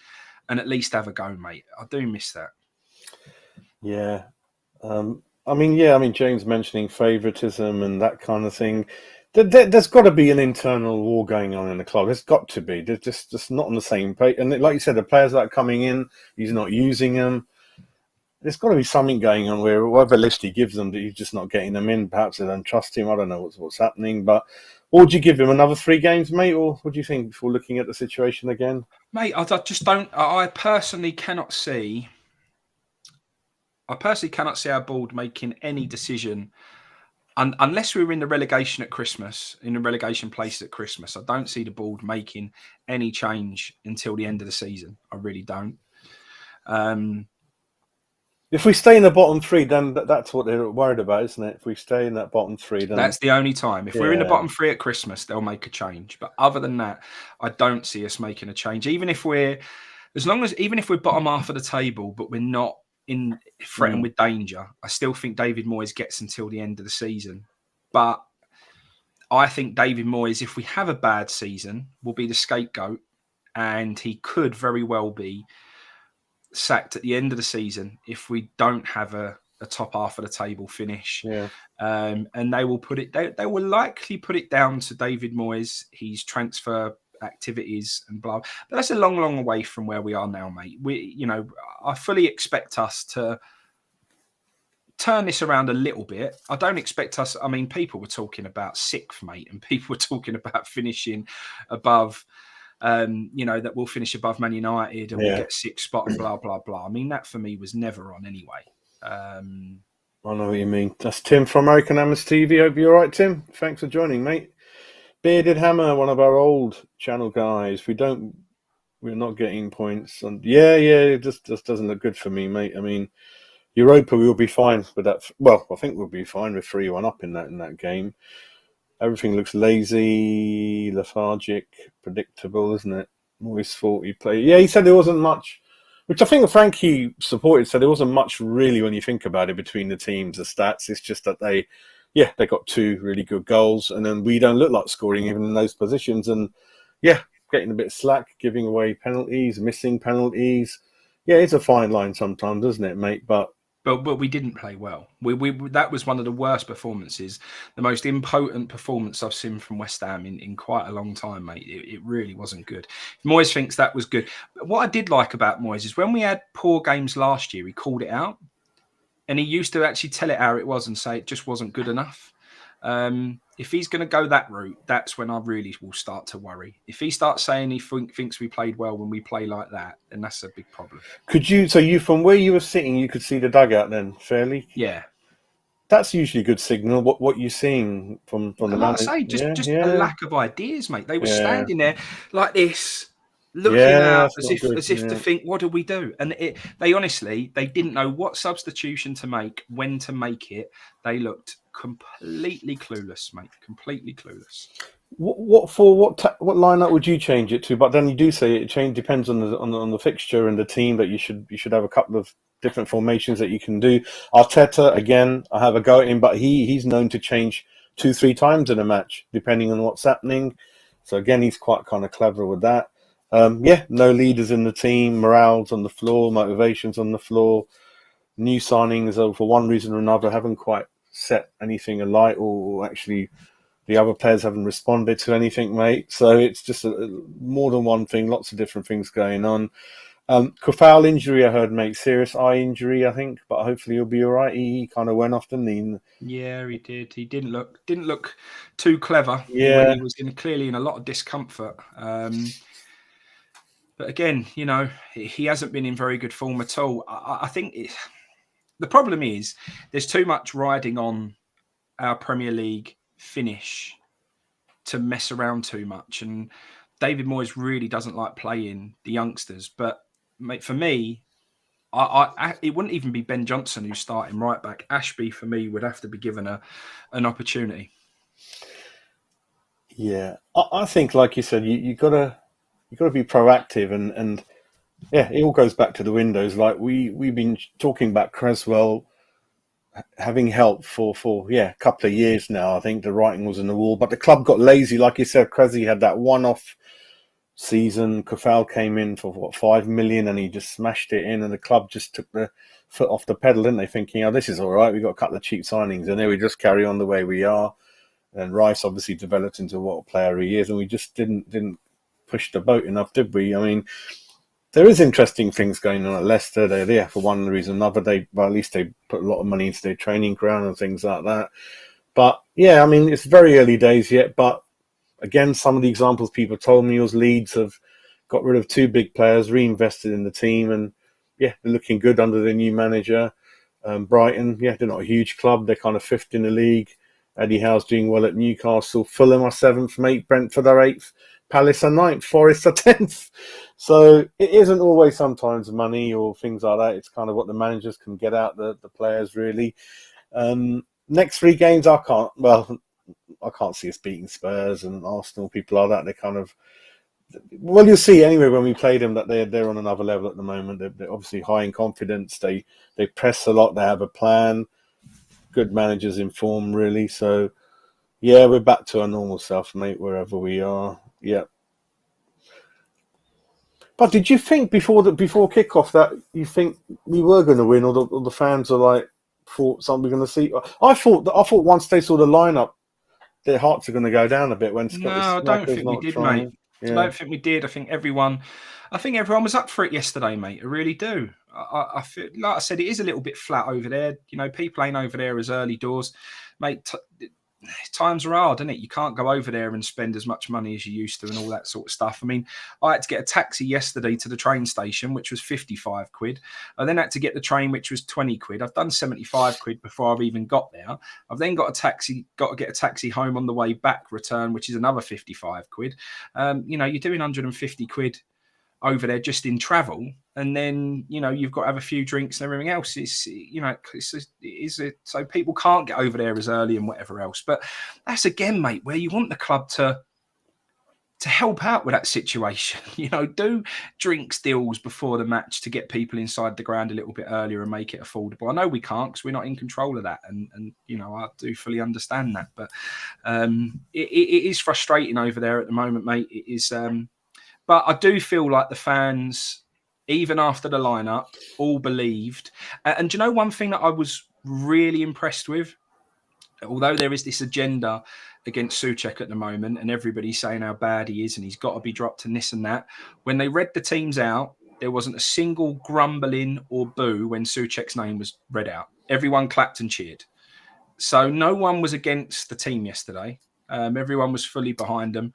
and at least have a go, mate. I do miss that. Yeah. James mentioning favouritism and that kind of thing. There's got to be an internal war going on in the club. There's got to be. They're just not on the same page. And like you said, the players that are coming in, he's not using them. There's got to be something going on where whatever list he gives them, that he's just not getting them in. Perhaps they don't trust him. I don't know what's happening. But would you give him another 3 games, mate? Or what do you think before looking at the situation again? Mate, I just don't... I personally cannot see our board making any decision unless we were in the relegation at Christmas, in the relegation place at Christmas. I don't see the board making any change until the end of the season. I really don't. If we stay in the bottom 3, then that's what they're worried about, isn't it? If we stay in that bottom 3, then that's the only time. If we're in the bottom 3 at Christmas, they'll make a change. But other than that, I don't see us making a change. Even if we're bottom half of the table, but we're not threatened with danger. I still think David Moyes gets until the end of the season. But I think David Moyes, if we have a bad season, will be the scapegoat, and he could very well be sacked at the end of the season if we don't have a top half of the table finish. Yeah. And they will they will likely put it down to David Moyes, his transfer activities and blah. But that's a long, long way from where we are now, mate. I fully expect us to turn this around a little bit. I don't expect us. I mean, people were talking about sixth, mate, and people were talking about finishing above. That we'll finish above Man United and we'll get sixth spot and blah blah blah. I mean, that for me was never on anyway. I know what you mean. That's Tim from American Hammers TV. Hope you're all right, Tim. Thanks for joining, mate. Bearded Hammer, one of our old channel guys. We're not getting points, and it just doesn't look good for me, mate. I mean, Europa, we will be fine with that. Well, I think we'll be fine with 3-1 up in that game. Everything looks lazy, lethargic, predictable, isn't it? Moyes thought he played. Yeah, he said there wasn't much, which I think Frankie supported. Said there wasn't much really when you think about it between the teams. The stats, it's just that they got 2 really good goals, and then we don't look like scoring even in those positions. And getting a bit slack, giving away penalties, missing penalties. Yeah, it's a fine line sometimes, isn't it, mate? But we didn't play well. We that was one of the worst performances, the most impotent performance I've seen from West Ham in quite a long time, mate. It really wasn't good. Moyes thinks that was good. But what I did like about Moyes is when we had poor games last year, he called it out, and he used to actually tell it how it was and say it just wasn't good enough. If he's going to go that route, that's when I really will start to worry. If he starts saying he thinks we played well when we play like that, then that's a big problem. So you, from where you were sitting, you could see the dugout then, fairly? Yeah. That's usually a good signal. What you're seeing from the like I say, just a lack of ideas, mate. They were standing there like this, looking out as if to think, what do we do? And they honestly, they didn't know what substitution to make, when to make it. They looked completely clueless, mate. Completely clueless. What lineup would you change it to? But then you do say it depends on the fixture and the team, that you should have a couple of different formations that you can do. Arteta, again, I have a go at him, but he's known to change 2-3 times in a match depending on what's happening. So again, he's quite kind of clever with that. No leaders in the team, morale's on the floor, motivation's on the floor. New signings, for one reason or another, haven't quite set anything alight, or actually the other players haven't responded to anything, mate. So it's just more than one thing, lots of different things going on. Kofal injury, I heard, mate, serious eye injury, I think, but hopefully he'll be all right. He kind of went off, didn't he? Yeah, he did. He didn't look too clever. Yeah, when he was clearly in a lot of discomfort. But again, he hasn't been in very good form at all. I think the problem is there's too much riding on our Premier League finish to mess around too much. And David Moyes really doesn't like playing the youngsters. But mate, for me, it wouldn't even be Ben Johnson who's starting right back. Ashby, for me, would have to be given an opportunity. Yeah, I think, like you said, you gotta be proactive, and it all goes back to the windows. Like we've been talking about Cresswell having help for a couple of years now. I think the writing was on the wall, but the club got lazy. Like you said, Cressy had that one-off season. Kofal came in for 5 million, and he just smashed it in, and the club just took the foot off the pedal, didn't they? Thinking, this is all right. We got a couple of cheap signings, and then we just carry on the way we are. And Rice obviously developed into what a player he is, and we just didn't push the boat enough, did we? I mean, there is interesting things going on at Leicester. They're there for one reason or another. At least they put a lot of money into their training ground and things like that. But yeah, I mean, it's very early days yet. But again, some of the examples people told me was Leeds have got rid of 2 big players, reinvested in the team, and they're looking good under their new manager. Brighton, they're not a huge club. They're kind of 5th in the league. Eddie Howe's doing well at Newcastle. Fulham are 7th, mate. Brentford are 8th. Palace are 9th. Forest are 10th. So it isn't always sometimes money or things like that. It's kind of what the managers can get out the players, really. Next 3 games, I can't see us beating Spurs and Arsenal, people like that. well, you'll see anyway when we play them that they're on another level at the moment. They're obviously high in confidence. They press a lot. They have a plan. Good managers in form, really. So yeah, we're back to our normal self, mate. Wherever we are, yeah. But did you think before kickoff that you think we were going to win, or the fans are like thought something we're going to see? I thought once they saw the lineup, their hearts are going to go down a bit when No, I don't Smacker's think we not did, mate. trying. Yeah. I don't think we did. I think everyone was up for it yesterday, mate. I really do. I feel, like I said, it is a little bit flat over there. You know, people ain't over there as early doors, mate. Times are hard, isn't it? You can't go over there and spend as much money as you used to and all that sort of stuff. I mean, I had to get a taxi yesterday to the train station, which was 55 quid. I then had to get the train, which was 20 quid. I've done 75 quid before I've even got there. I've then got to get a taxi home on the way back return, which is another 55 quid. You know, you're doing 150 quid over there just in travel, and then you've got to have a few drinks and everything else. So people can't get over there as early and whatever else. But that's again, mate, where you want the club to help out with that situation. Do drinks deals before the match to get people inside the ground a little bit earlier and make it affordable. I know we can't because we're not in control of that, and I do fully understand that. But it is frustrating over there at the moment, mate. It is. But I do feel like the fans, even after the lineup, all believed. And do you know one thing that I was really impressed with? Although there is this agenda against Souček at the moment, and everybody's saying how bad he is and he's got to be dropped and this and that, when they read the teams out, there wasn't a single grumbling or boo when Souček's name was read out. Everyone clapped and cheered. So no one was against the team yesterday. Everyone was fully behind them.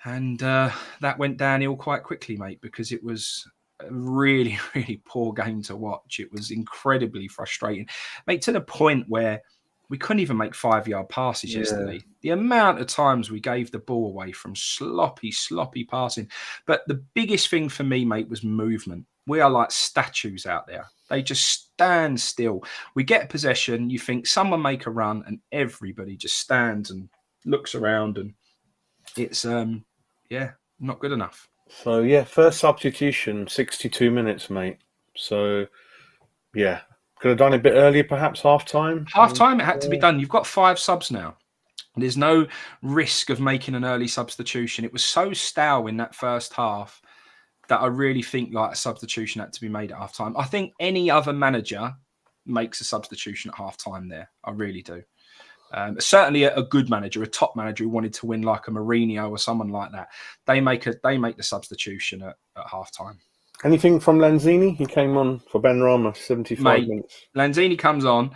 And that went downhill quite quickly, mate, because it was a really, really poor game to watch. It was incredibly frustrating, mate, to the point where we couldn't even make 5-yard passes yesterday. The amount of times we gave the ball away from sloppy passing. But the biggest thing for me, mate, was movement. We are like statues out there. They just stand still. We get possession, you think someone make a run, and everybody just stands and looks around, and it's not good enough. So yeah, first substitution, 62 minutes, mate. So yeah, could have done it a bit earlier, perhaps half time. It had to be done. You've got 5 subs now. There's no risk of making an early substitution. It was so stale in that first half that I really think like a substitution had to be made at half time. I think any other manager makes a substitution at half time there. I really do. Certainly a good manager, a top manager who wanted to win, like a Mourinho or someone like that, they make the substitution at half time. Anything from Lanzini? He came on for Ben Rama, 75 minutes. Lanzini comes on.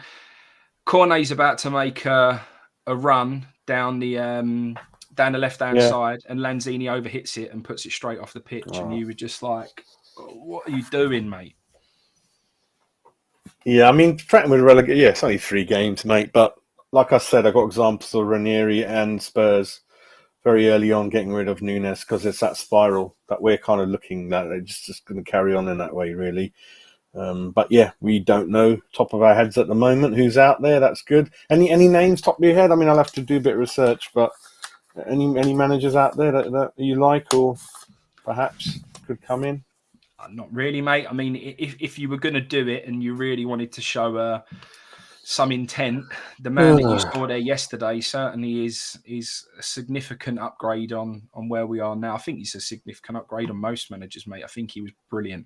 Cornet's about to make a run down the left-hand side, and Lanzini overhits it and puts it straight off the pitch. And you were just like, what are you doing, mate? Yeah, I mean, threatened with relegation. Yeah, it's only 3 games, mate, but like I said, I got examples of Ranieri and Spurs very early on getting rid of Nunes because it's that spiral that we're kind of looking at. They're just going to carry on in that way, really. But yeah, we don't know top of our heads at the moment who's out there. That's good. Any names top of your head? I mean, I'll have to do a bit of research, but any managers out there that you like or perhaps could come in? Not really, mate. I mean, if you were going to do it and you really wanted to show some intent, the man that you saw there yesterday certainly is a significant upgrade on where we are now. I think he's a significant upgrade on most managers, mate. I think he was brilliant.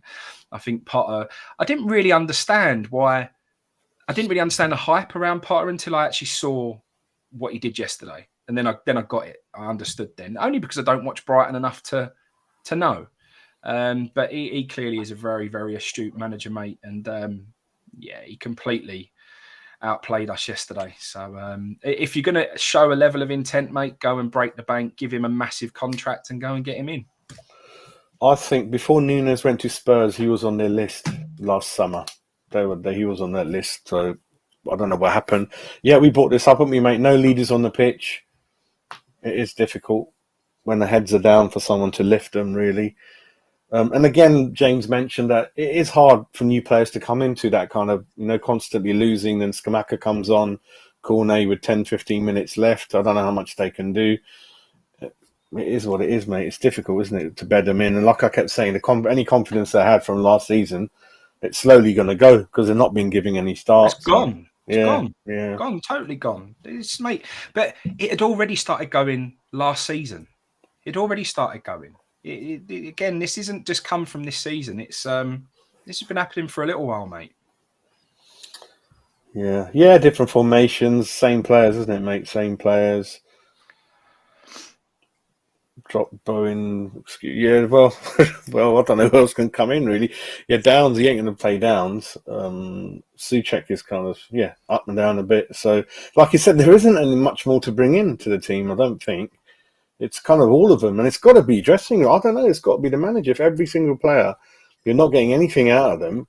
I think Potter, I didn't really understand the hype around Potter until I actually saw what he did yesterday. And then I got it. I understood then, only because I don't watch Brighton enough to know. But he clearly is a very, very astute manager, mate. And he completely outplayed us yesterday. So if you're going to show a level of intent, mate, go and break the bank, give him a massive contract and go and get him in. I think before Nunes went to Spurs, he was on their list last summer. He was on that list. So I don't know what happened. Yeah, we brought this up, haven't we, mate? No leaders on the pitch. It is difficult when the heads are down for someone to lift them, really. And again, James mentioned that it is hard for new players to come into that kind of, constantly losing. Then Scamacca comes on, Cornet with 10, 15 minutes left. I don't know how much they can do. it is what it is, mate. It's difficult, isn't it, to bed them in? And like I kept saying, any confidence they had from last season, it's slowly going to go because they've not been giving any starts. It's gone. It's gone. Yeah. Gone. Totally gone. It's, mate. But it had already started going last season. It already started going. Again, this isn't just come from this season. It's this has been happening for a little while, mate. Yeah. Different formations, same players, isn't it, mate? Same players. Drop Bowen. Yeah, well, I don't know who else can come in, really. Yeah, Downs, he ain't going to play Downs. Souček is kind of, up and down a bit. So, like you said, there isn't any much more to bring in to the team, I don't think. It's kind of all of them, and it's got to be dressing room. I don't know, it's got to be the manager. If every single player, you're not getting anything out of them,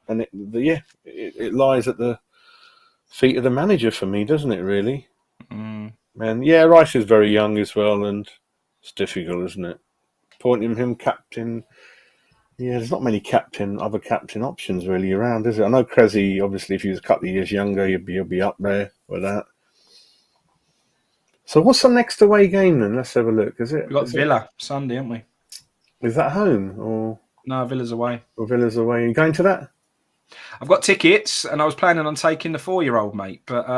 and it lies at the feet of the manager for me, doesn't it, really? And, Rice is very young as well, and it's difficult, isn't it? Pointing him captain. Yeah, there's not many other captain options really around, is it? I know Cressy, obviously, if he was a couple of years younger, he'll be up there with that. So what's the next away game then? Let's have a look. We've got Villa Sunday, haven't we? Is that home or no? Villa's away. Or Villa's away. Are you going to that? I've got tickets, and I was planning on taking the 4-year-old, mate. But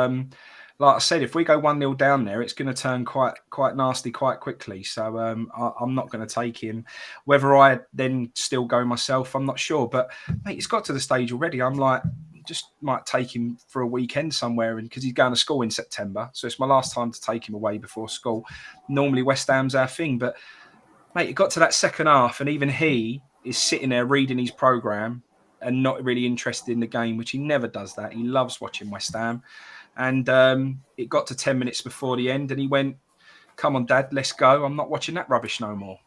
like I said, if we go 1-0 down there, it's going to turn quite nasty quite quickly. So I'm not going to take him. Whether I then still go myself, I'm not sure. But mate, it's got to the stage already. I'm like, just might take him for a weekend somewhere, and because he's going to school in September, so it's my last time to take him away before school. Normally West Ham's our thing, but mate, it got to that second half, and even he is sitting there reading his programme and not really interested in the game, which he never does that. He loves watching West Ham. And it got to 10 minutes before the end, and he went, "Come on, Dad, let's go. I'm not watching that rubbish no more."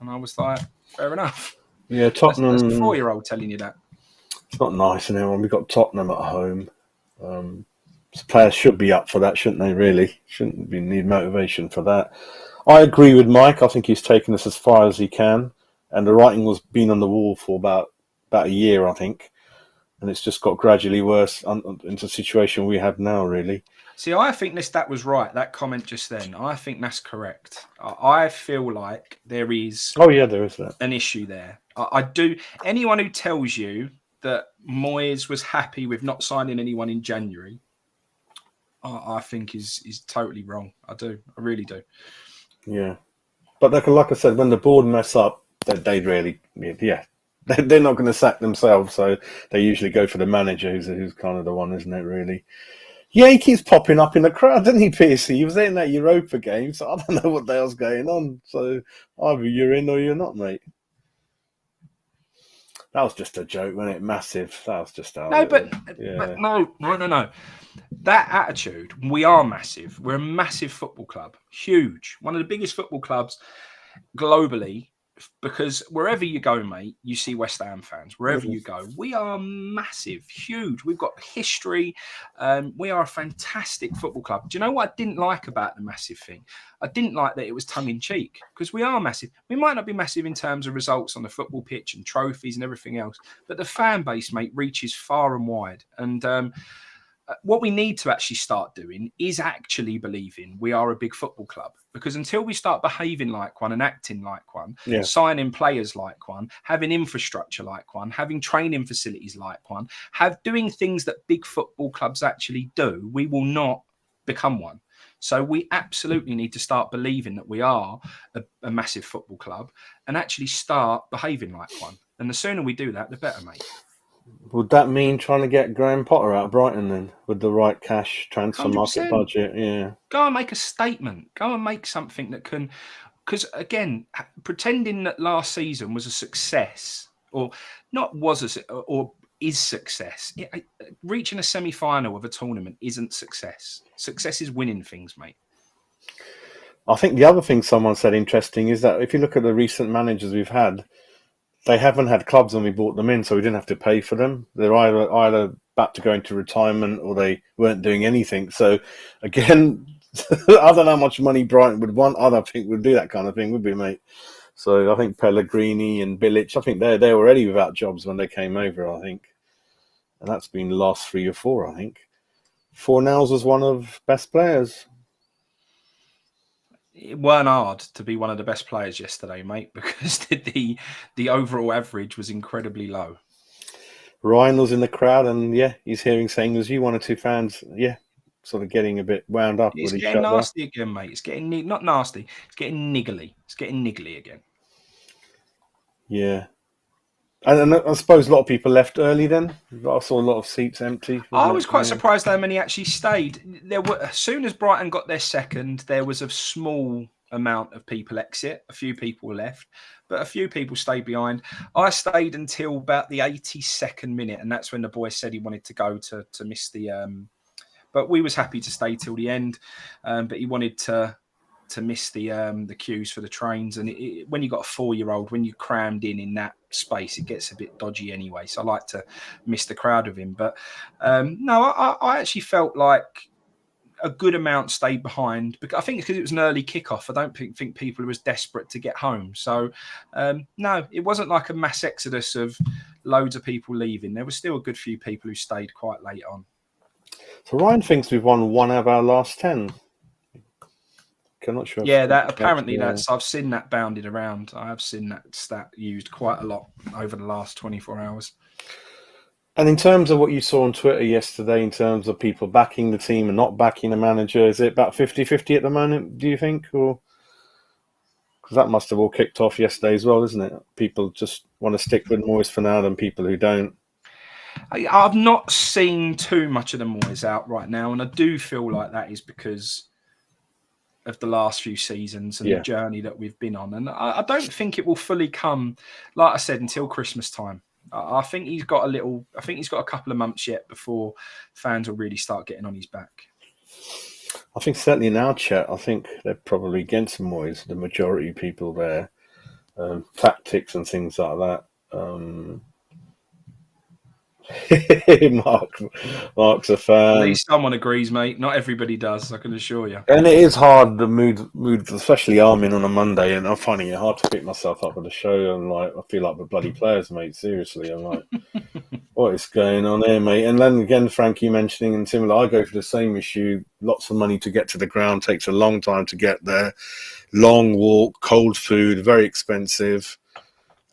And I was like, fair enough. Yeah, Tottenham. That's the 4-year-old telling you that. It's not nice, and everyone. We've got Tottenham at home. Players should be up for that, shouldn't they, really? Shouldn't need motivation for that. I agree with Mike. I think he's taken us as far as he can. And the writing was been on the wall for about a year, I think. And it's just got gradually worse into the situation we have now, really. See, I think that was right, that comment just then. I think that's correct. I feel like there is... Oh, yeah, there is that. ...an issue there. I do. Anyone who tells you that Moyes was happy with not signing anyone in January, I think is totally wrong. I do. I really do. Yeah. But like I said, when the board mess up, they really... Yeah. They're not going to sack themselves, so they usually go for the manager, who's kind of the one, isn't it, really? Yeah, he keeps popping up in the crowd, doesn't he, Piercy? He was there in that Europa game, so I don't know what the hell's going on. So either you're in or you're not, mate. That was just a joke, wasn't it? Massive. That was just out. No, but no. That attitude, we are massive. We're a massive football club. Huge. One of the biggest football clubs globally. Because wherever you go, mate, you see West Ham fans. Wherever you go, we are massive, huge. We've got history. We are a fantastic football club. Do you know what I didn't like about the massive thing? I didn't like that it was tongue-in-cheek, because we are massive. We might not be massive in terms of results on the football pitch and trophies and everything else, but the fan base, mate, reaches far and wide. And what we need to actually start doing is actually believing we are a big football club. Because until we start behaving like one and acting like one, signing players like one, having infrastructure like one, having training facilities like one, doing things that big football clubs actually do, we will not become one. So we absolutely need to start believing that we are a massive football club and actually start behaving like one. And the sooner we do that, the better, mate. Would that mean trying to get Graham Potter out of Brighton then, with the right cash transfer 100%. Market budget? Yeah. Go and make a statement. Go and make something that can... Because, again, pretending that last season was a success, or not was or is success. Reaching a semi-final of a tournament isn't success. Success is winning things, mate. I think the other thing someone said interesting is that if you look at the recent managers we've had, they haven't had clubs when we brought them in, so we didn't have to pay for them. They're either about to go into retirement or they weren't doing anything. So, again, I don't know how much money Brighton would want. I don't think we'd do that kind of thing, would we, mate? So I think Pellegrini and Bilic, I think they're already without jobs when they came over, I think. And that's been the last 3 or 4, I think. Fornals was one of best players. it weren't hard to be one of the best players yesterday, mate, because the overall average was incredibly low. Ryan was in the crowd, and yeah, he's hearing saying as you, one or two fans, yeah, sort of getting a bit wound up It's with each getting other. nasty again, mate. It's getting not nasty. It's getting niggly. It's getting niggly again. Yeah. And I suppose a lot of people left early then. I saw a lot of seats empty. I was quite surprised how many actually stayed. There were, as soon as Brighton got their second, there was a small amount of people exit. A few people left, but a few people stayed behind. I stayed until about the 82nd minute, and that's when the boy said he wanted to go to miss the. But we was happy to stay till the end, but he wanted to miss the queues for the trains. And when you got a 4-year-old, when you're crammed in that space, it gets a bit dodgy anyway. So I like to miss the crowd with him. But no, I actually felt like a good amount stayed behind. Because I think it's because it was an early kickoff. I don't think people were as desperate to get home. So no, it wasn't like a mass exodus of loads of people leaving. There was still a good few people who stayed quite late on. So Ryan thinks we've won 1 out of our last 10. I'm not sure. Yeah, that's I've seen that bounded around. I have seen that stat used quite a lot over the last 24 hours. And in terms of what you saw on Twitter yesterday, in terms of people backing the team and not backing the manager, is it about 50-50 at the moment, do you think? Or because that must have all kicked off yesterday as well, isn't it? People just want to stick with Moyes for now than people who don't. I've not seen too much of the Moyes out right now, and I do feel like that is because of the last few seasons and the journey that we've been on. And I don't think it will fully come, like I said, until Christmas time. I think he's got a couple of months yet before fans will really start getting on his back. I think certainly in our chat, I think they're probably against Moyes, the majority of people there. Tactics and things like that. Mark's a fan. At least someone agrees, mate. Not everybody does, I can assure you. And it is hard, the mood, especially Armin on a Monday, and I'm finding it hard to pick myself up at the show. I'm like, I feel like the bloody players, mate. Seriously, I'm like, what is going on here, mate? And then again, Frankie mentioning, and similar, I go for the same issue. Lots of money to get to the ground, takes a long time to get there. Long walk, cold food, very expensive,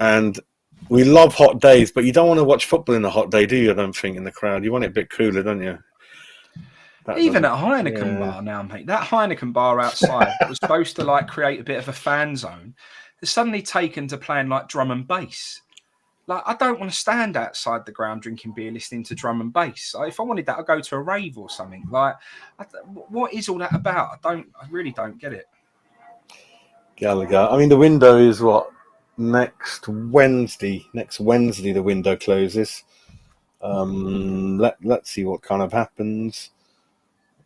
and we love hot days, but you don't want to watch football in a hot day, do you? I don't think in the crowd. You want it a bit cooler, don't you? Even at Heineken bar now, mate. That Heineken bar outside that was supposed to like create a bit of a fan zone has suddenly taken to playing like drum and bass. Like, I don't want to stand outside the ground drinking beer, listening to drum and bass. Like, if I wanted that, I'd go to a rave or something. Like, what is all that about? I really don't get it. Gallagher. I mean, the window is what? Next Wednesday, the window closes. Let's see what kind of happens.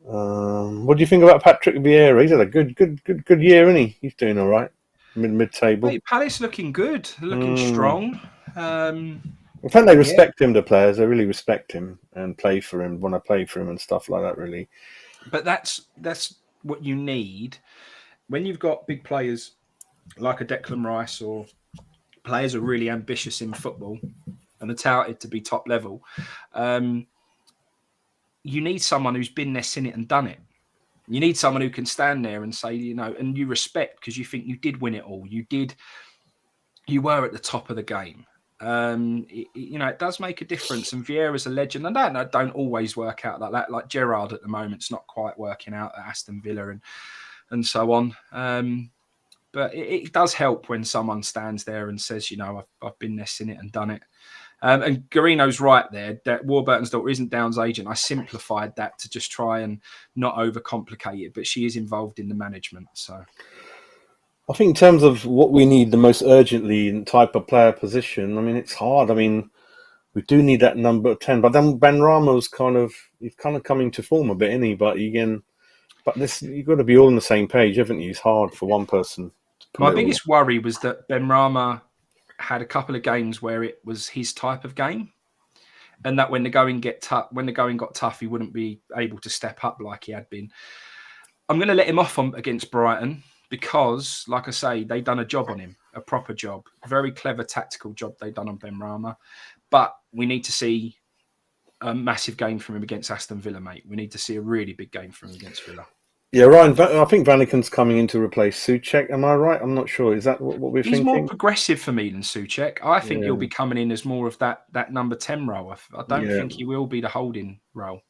What do you think about Patrick Vieira? He's had a good year, isn't he? He's doing all right, mid-table. Hey, Palace looking good, looking strong. In fact, they respect him. The players, they really respect him and play for him. Want to play for him and stuff like that. Really, but that's what you need when you've got big players like a Declan Rice, or players who are really ambitious in football and are touted to be top level. You need someone who's been there, seen it and done it. You need someone who can stand there and say, and you respect because you think you did win it all. You were at the top of the game. It does make a difference. And Vieira's a legend. And that don't always work out like that. Like Gerrard at the moment's not quite working out at Aston Villa and so on. But it does help when someone stands there and says, I've been there, seen it and done it. And Garino's right there. That Warburton's daughter isn't Down's agent. I simplified that to just try and not overcomplicate it, but she is involved in the management. So I think in terms of what we need the most urgently in type of player position, I mean, it's hard. I mean, we do need that number 10, but then Benrahma's he's kind of coming to form a bit, isn't he? But you've got to be all on the same page, haven't you? It's hard for one person. My biggest worry was that Benrahma had a couple of games where it was his type of game, and that when the going got tough, he wouldn't be able to step up like he had been. I'm going to let him off against Brighton because, like I say, they done a job on him, a proper job, a very clever tactical job they done on Benrahma. But we need to see a massive game from him against Aston Villa, mate. We need to see a really big game from him against Villa. Yeah, Ryan. I think Vanaken's coming in to replace Souček. Am I right? I'm not sure. Is that what we're He's more thinking? progressive for me than Souček. I think he'll Yeah, be coming in as more of that number 10 role. I don't yeah. think he will be the holding role.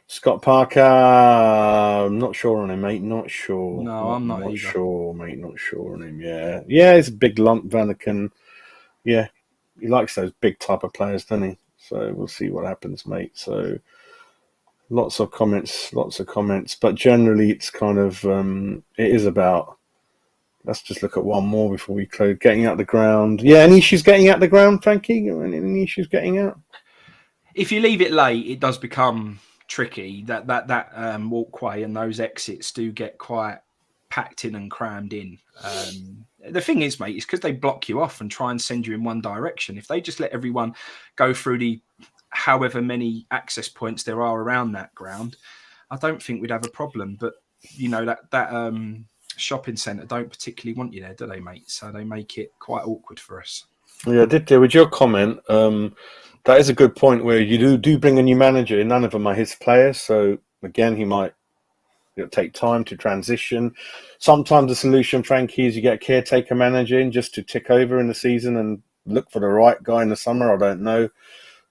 Scott Parker. I'm not sure on him, mate. Not sure. No, Not I'm not not either. sure, mate. Not sure on him. Yeah, yeah. He's a big lump, Vanaken. Yeah, he likes those big type of players, doesn't he? So we'll see what happens, mate. So lots of comments, but generally it's kind of it is about. Let's just look at one more before we close. Getting out the ground. Yeah, any issues getting out the ground, Frankie? Any issues getting out? If you leave it late, it does become tricky. That walkway and those exits do get quite packed in and crammed in. The thing is, mate, it's because they block you off and try and send you in one direction. If they just let everyone go through the however many access points there are around that ground, I don't think we'd have a problem. But you know that shopping centre don't particularly want you there, do they, mate? So they make it quite awkward for us. Yeah, I did there with your comment. That is a good point where you do bring a new manager. None of them are his players, so again, he might take time to transition. Sometimes the solution, Frankie, is you get a caretaker manager in just to tick over in the season and look for the right guy in the summer. I don't know.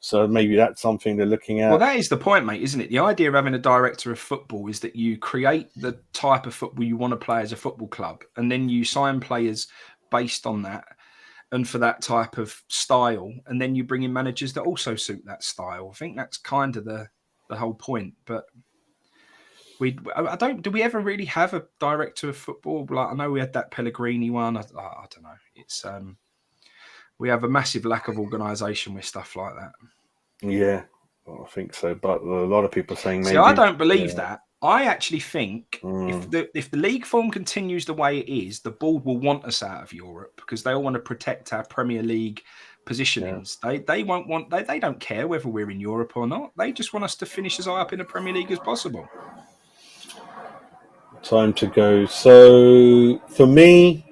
So maybe that's something they're looking at. Well, that is the point, mate, isn't it? The idea of having a director of football is that you create the type of football you want to play as a football club, and then you sign players based on that and for that type of style, and then you bring in managers that also suit that style. I think that's kind of the whole point. But do we ever really have a director of football? Like, I know we had that Pellegrini one. I don't know. It's we have a massive lack of organisation with stuff like that. Yeah, well, I think so. But a lot of people are saying maybe. See, I don't believe that. I actually think if the league form continues the way it is, the board will want us out of Europe because they all want to protect our Premier League positionings. Yeah. They don't care whether we're in Europe or not. They just want us to finish as high up in the Premier League as possible. Time to go. So for me,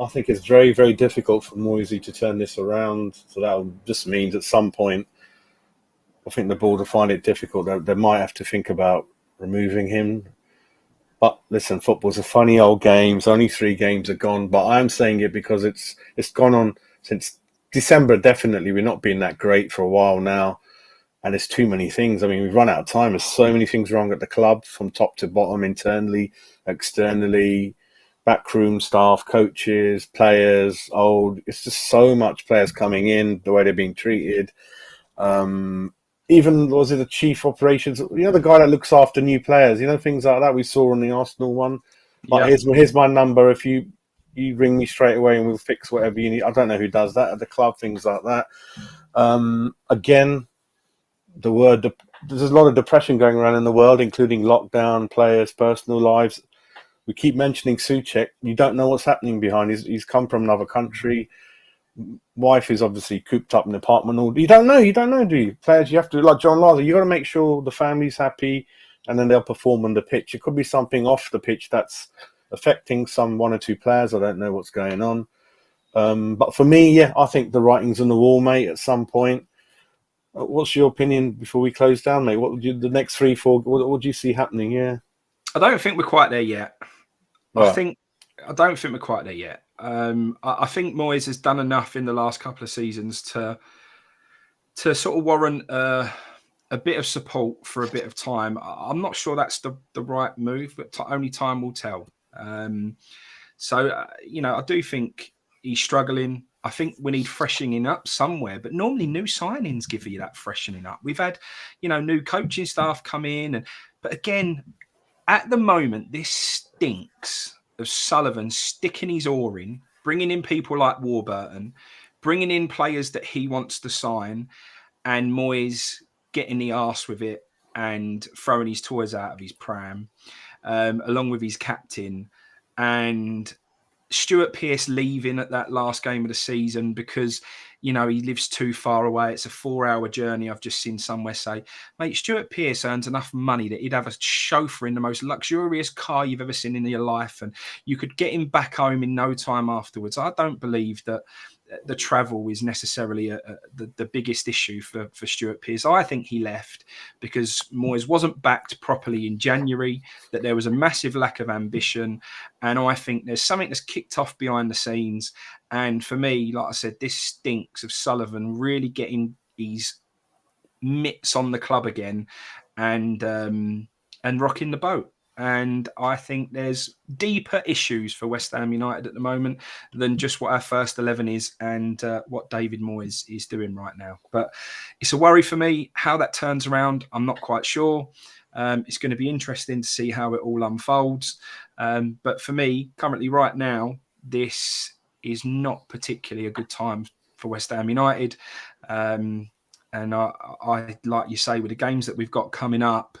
I think it's very, very difficult for Moyes to turn this around. So that just means at some point, I think the board will find it difficult. They might have to think about removing him. But listen, football's a funny old game. So only 3 games are gone. But I'm saying it because it's gone on since December. Definitely, we're not being that great for a while now. And there's too many things. I mean, we've run out of time. There's so many things wrong at the club from top to bottom, internally, externally, backroom staff, coaches, players, it's just so much players coming in, the way they're being treated. Even, was it the chief operations, the guy that looks after new players, things like that we saw on the Arsenal one. But here's my number. If you ring me straight away and we'll fix whatever you need. I don't know who does that at the club, things like that. Again, there's a lot of depression going around in the world, including lockdown, players, personal lives. We keep mentioning Souček. You don't know what's happening behind. He's come from another country. Wife is obviously cooped up in an apartment. You don't know, do you? Players, you have to, like John Larser, you got to make sure the family's happy and then they'll perform on the pitch. It could be something off the pitch that's affecting one or two players. I don't know what's going on. But for me, yeah, I think the writing's on the wall, mate, at some point. What's your opinion before we close down, mate? What would you, the next 3-4, what do you see happening? Yeah. I don't think we're quite there yet. Right. I don't think we're quite there yet. I think Moyes has done enough in the last couple of seasons to sort of warrant a bit of support for a bit of time. I'm not sure that's the right move, but only time will tell. So I do think he's struggling. I think we need freshening up somewhere, but normally new signings give you that freshening up. We've had, new coaching staff come in, but again, at the moment, this stinks of Sullivan sticking his oar in, bringing in people like Warburton, bringing in players that he wants to sign, and Moyes getting the arse with it and throwing his toys out of his pram, along with his captain, and Stuart Pearce leaving at that last game of the season because, he lives too far away. It's a 4-hour journey. I've just seen somewhere say, mate, Stuart Pearce earns enough money that he'd have a chauffeur in the most luxurious car you've ever seen in your life, and you could get him back home in no time afterwards. I don't believe that the travel is necessarily the biggest issue for Stuart Pearce. I think he left because Moyes wasn't backed properly in January, that there was a massive lack of ambition. And I think there's something that's kicked off behind the scenes. And for me, like I said, this stinks of Sullivan really getting his mitts on the club again and rocking the boat. And I think there's deeper issues for West Ham United at the moment than just what our first 11 is and what David Moyes is doing right now. But it's a worry for me. How that turns around, I'm not quite sure. It's going to be interesting to see how it all unfolds. But for me, currently right now, this is not particularly a good time for West Ham United. And I like you say, with the games that we've got coming up,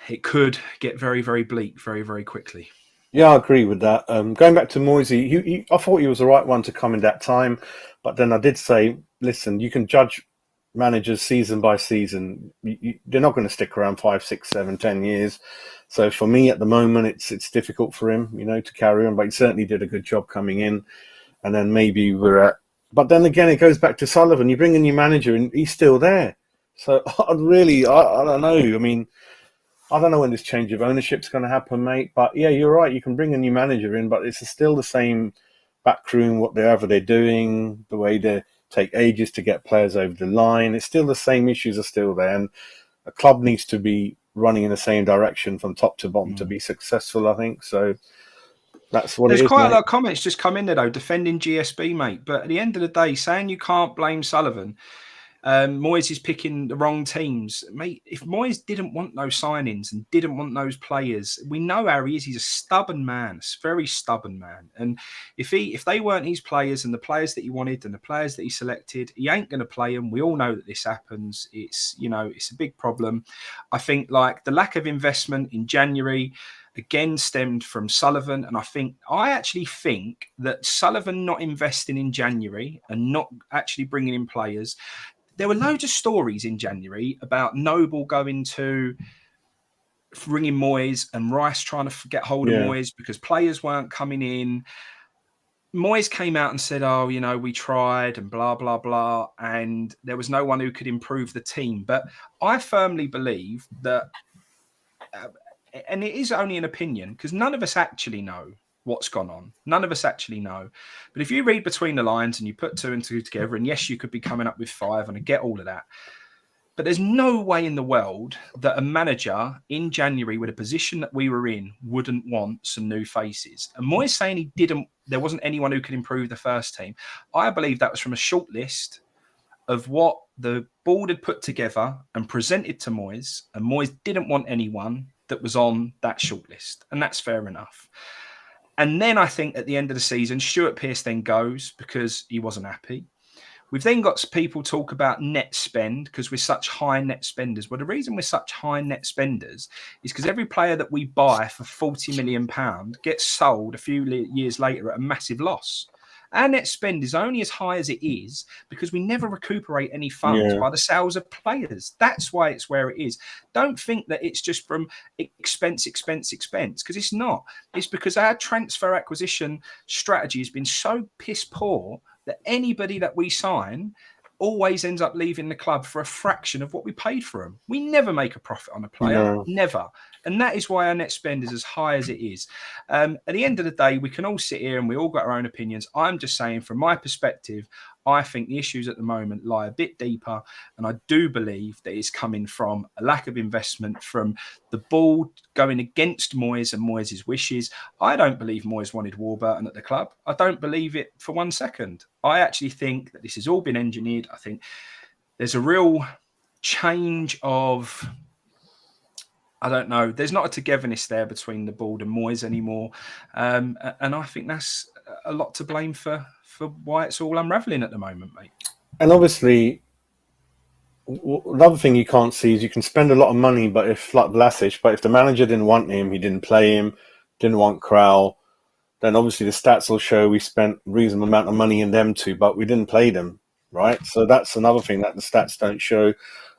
it could get very, very bleak very, very quickly. Yeah, I agree with that. Going back to Moyes, I thought he was the right one to come in that time. But then I did say, listen, you can judge managers season by season. They're not going to stick around 5, 6, 7, 10 years. So for me at the moment, it's difficult for him, to carry on. But he certainly did a good job coming in. And then maybe but then again, it goes back to Sullivan. You bring a new manager and he's still there. So I don't know. I mean, I don't know when this change of ownership's going to happen, mate. But yeah, you're right. You can bring a new manager in, but it's still the same backroom, whatever they're doing, the way they take ages to get players over the line. It's still the same issues are still there. And a club needs to be running in the same direction from top to bottom to be successful, I think. So that's what it is. There's quite mate. a lot of comments just come in there, though, defending GSB, mate. But at the end of the day, saying you can't blame Sullivan, Moyes is picking the wrong teams. Mate, if Moyes didn't want those signings and didn't want those players, we know how he is. He's a stubborn man, a very stubborn man. And if they weren't his players and the players that he wanted and the players that he selected, he ain't going to play them. We all know that this happens. It's a big problem. I think like the lack of investment in January again stemmed from Sullivan. And I actually think that Sullivan not investing in January and not actually bringing in players. There were loads of stories in January about Noble going to ringing Moyes and Rice trying to get hold of Moyes because players weren't coming in. Moyes came out and said, we tried and blah, blah, blah. And there was no one who could improve the team. But I firmly believe that, and it is only an opinion because none of us actually know what's gone on. None of us actually know. But if you read between the lines and you put 2 and 2 together, and yes, you could be coming up with 5, and I get all of that. But there's no way in the world that a manager in January with a position that we were in wouldn't want some new faces. And Moyes saying there wasn't anyone who could improve the first team. I believe that was from a short list of what the board had put together and presented to Moyes, and Moyes didn't want anyone that was on that short list. And that's fair enough. And then I think at the end of the season, Stuart Pearce then goes because he wasn't happy. We've then got people talk about net spend because we're such high net spenders. Well, the reason we're such high net spenders is because every player that we buy for £40 million gets sold a few years later at a massive loss. Our net spend is only as high as it is because we never recuperate any funds by the sales of players. That's why it's where it is. Don't think that it's just from expense, because it's not. It's because our transfer acquisition strategy has been so piss poor that anybody that we sign always ends up leaving the club for a fraction of what we paid for them. We never make a profit on a player, never. And that is why our net spend is as high as it is. At the end of the day, we can all sit here and we all got our own opinions. I'm just saying, from my perspective, I think the issues at the moment lie a bit deeper. And I do believe that it's coming from a lack of investment from the board going against Moyes and Moyes' wishes. I don't believe Moyes wanted Warburton at the club. I don't believe it for 1 second. I actually think that this has all been engineered. I think there's a real change of, I don't know, there's not a togetherness there between the board and Moyes anymore. And I think that's a lot to blame for why it's all unravelling at the moment, mate. And obviously, another thing you can't see is you can spend a lot of money, but if the manager didn't want him, he didn't play him, didn't want Crowell, then obviously the stats will show we spent a reasonable amount of money in them too, but we didn't play them, right? So that's another thing that the stats don't show.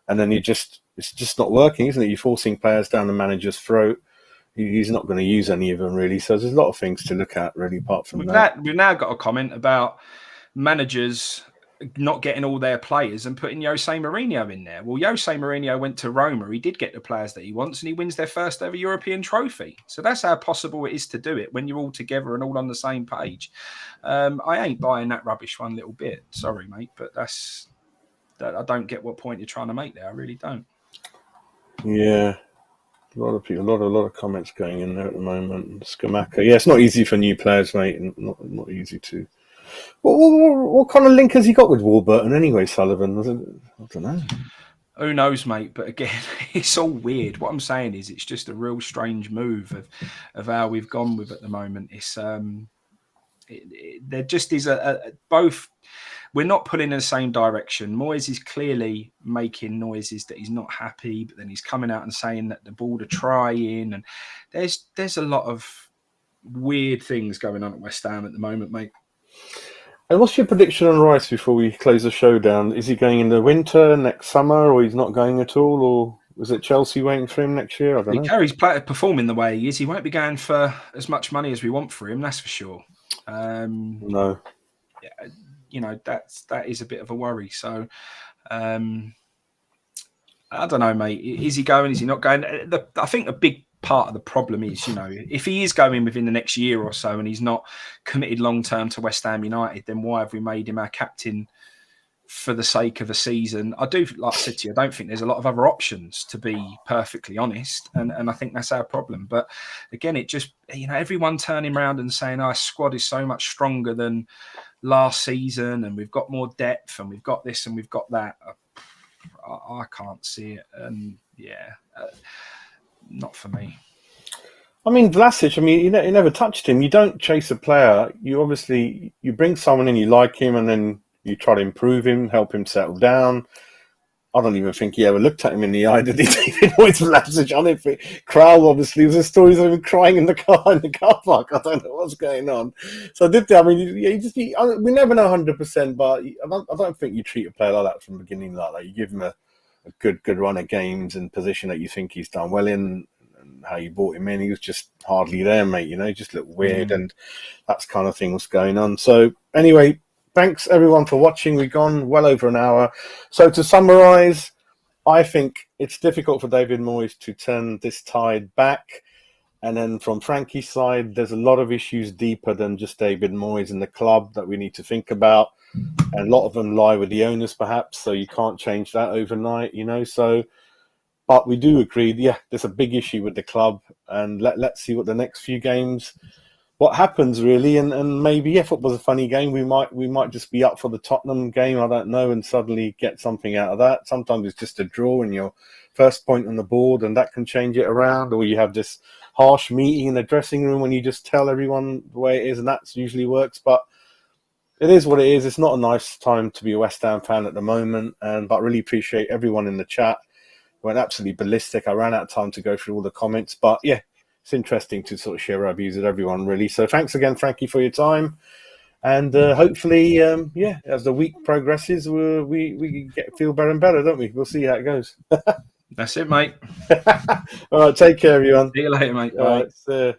And then it's just not working, isn't it? You're forcing players down the manager's throat. He's not going to use any of them, really. So there's a lot of things to look at, really, apart from that. We've now got a comment about managers not getting all their players and putting Jose Mourinho in there. Well, Jose Mourinho went to Roma. He did get the players that he wants, and he wins their first ever European trophy. So that's how possible it is to do it when you're all together and all on the same page. I ain't buying that rubbish one little bit. Sorry, mate, but I don't get what point you're trying to make there. I really don't. Yeah. A lot of people, a lot of comments going in there at the moment. Skamaka. Yeah, it's not easy for new players, mate, and not easy to. What kind of link has he got with Warburton anyway, Sullivan? I don't know. Who knows, mate? But again, it's all weird. What I'm saying is, it's just a real strange move of how we've gone with at the moment. It's there just is both. We're not pulling in the same direction. Moyes is clearly making noises that he's not happy, but then he's coming out and saying that the board are trying, and there's a lot of weird things going on at West Ham at the moment, mate. And what's your prediction on Rice before we close the show down? Is he going in the winter, next summer, or he's not going at all? Or was it Chelsea waiting for him next year? I don't know. Gary's performing the way he is. He won't be going for as much money as we want for him, that's for sure. No. That is a bit of a worry. So, I don't know, mate. Is he going? Is he not going? I think a big part of the problem is, if he is going within the next year or so and he's not committed long term to West Ham United, then why have we made him our captain for the sake of a season? Like I said to you, I don't think there's a lot of other options, to be perfectly honest, and I think that's our problem. But again, it just everyone turning around and saying our squad is so much stronger than last season, and we've got more depth, and we've got this and we've got that. I can't see it, and not for me. I mean, Vlasic, you never touched him. You don't chase a player. You bring someone in, you like him, and then you try to improve him, help him settle down. I don't even think he ever looked at him in the eye, did he? David Moyes, Vlasic on it. Crowell, obviously, there was stories of him crying in the car park. I don't know what's going on. So we never know 100%, but I don't think you treat a player like that from the beginning like that. You give him a good run of games and position that you think he's done well in, and how you brought him in. He was just hardly there, mate. He just looked weird, and that's kind of thing was going on. So anyway, thanks everyone for watching. We've gone well over an hour. So to summarise, I think it's difficult for David Moyes to turn this tide back. And then from Frankie's side, there's a lot of issues deeper than just David Moyes and the club that we need to think about. And a lot of them lie with the owners, perhaps. So you can't change that overnight, So, but we do agree, there's a big issue with the club. And let's see what the next few games, what happens really, and maybe football's a funny game. We might just be up for the Tottenham game, I don't know, and suddenly get something out of that. Sometimes it's just a draw and your first point on the board, and that can change it around. Or you have this harsh meeting in the dressing room when you just tell everyone the way it is, and that usually works. But it is what it is. It's not a nice time to be a West Ham fan at the moment, but really appreciate everyone in the chat. Went absolutely ballistic. I ran out of time to go through all the comments, but it's interesting to sort of share our views with everyone, really. So thanks again, Frankie, for your time. And hopefully, as the week progresses, we feel better and better, don't we? We'll see how it goes. That's it, mate. All right, take care, everyone. See you later, mate. All right,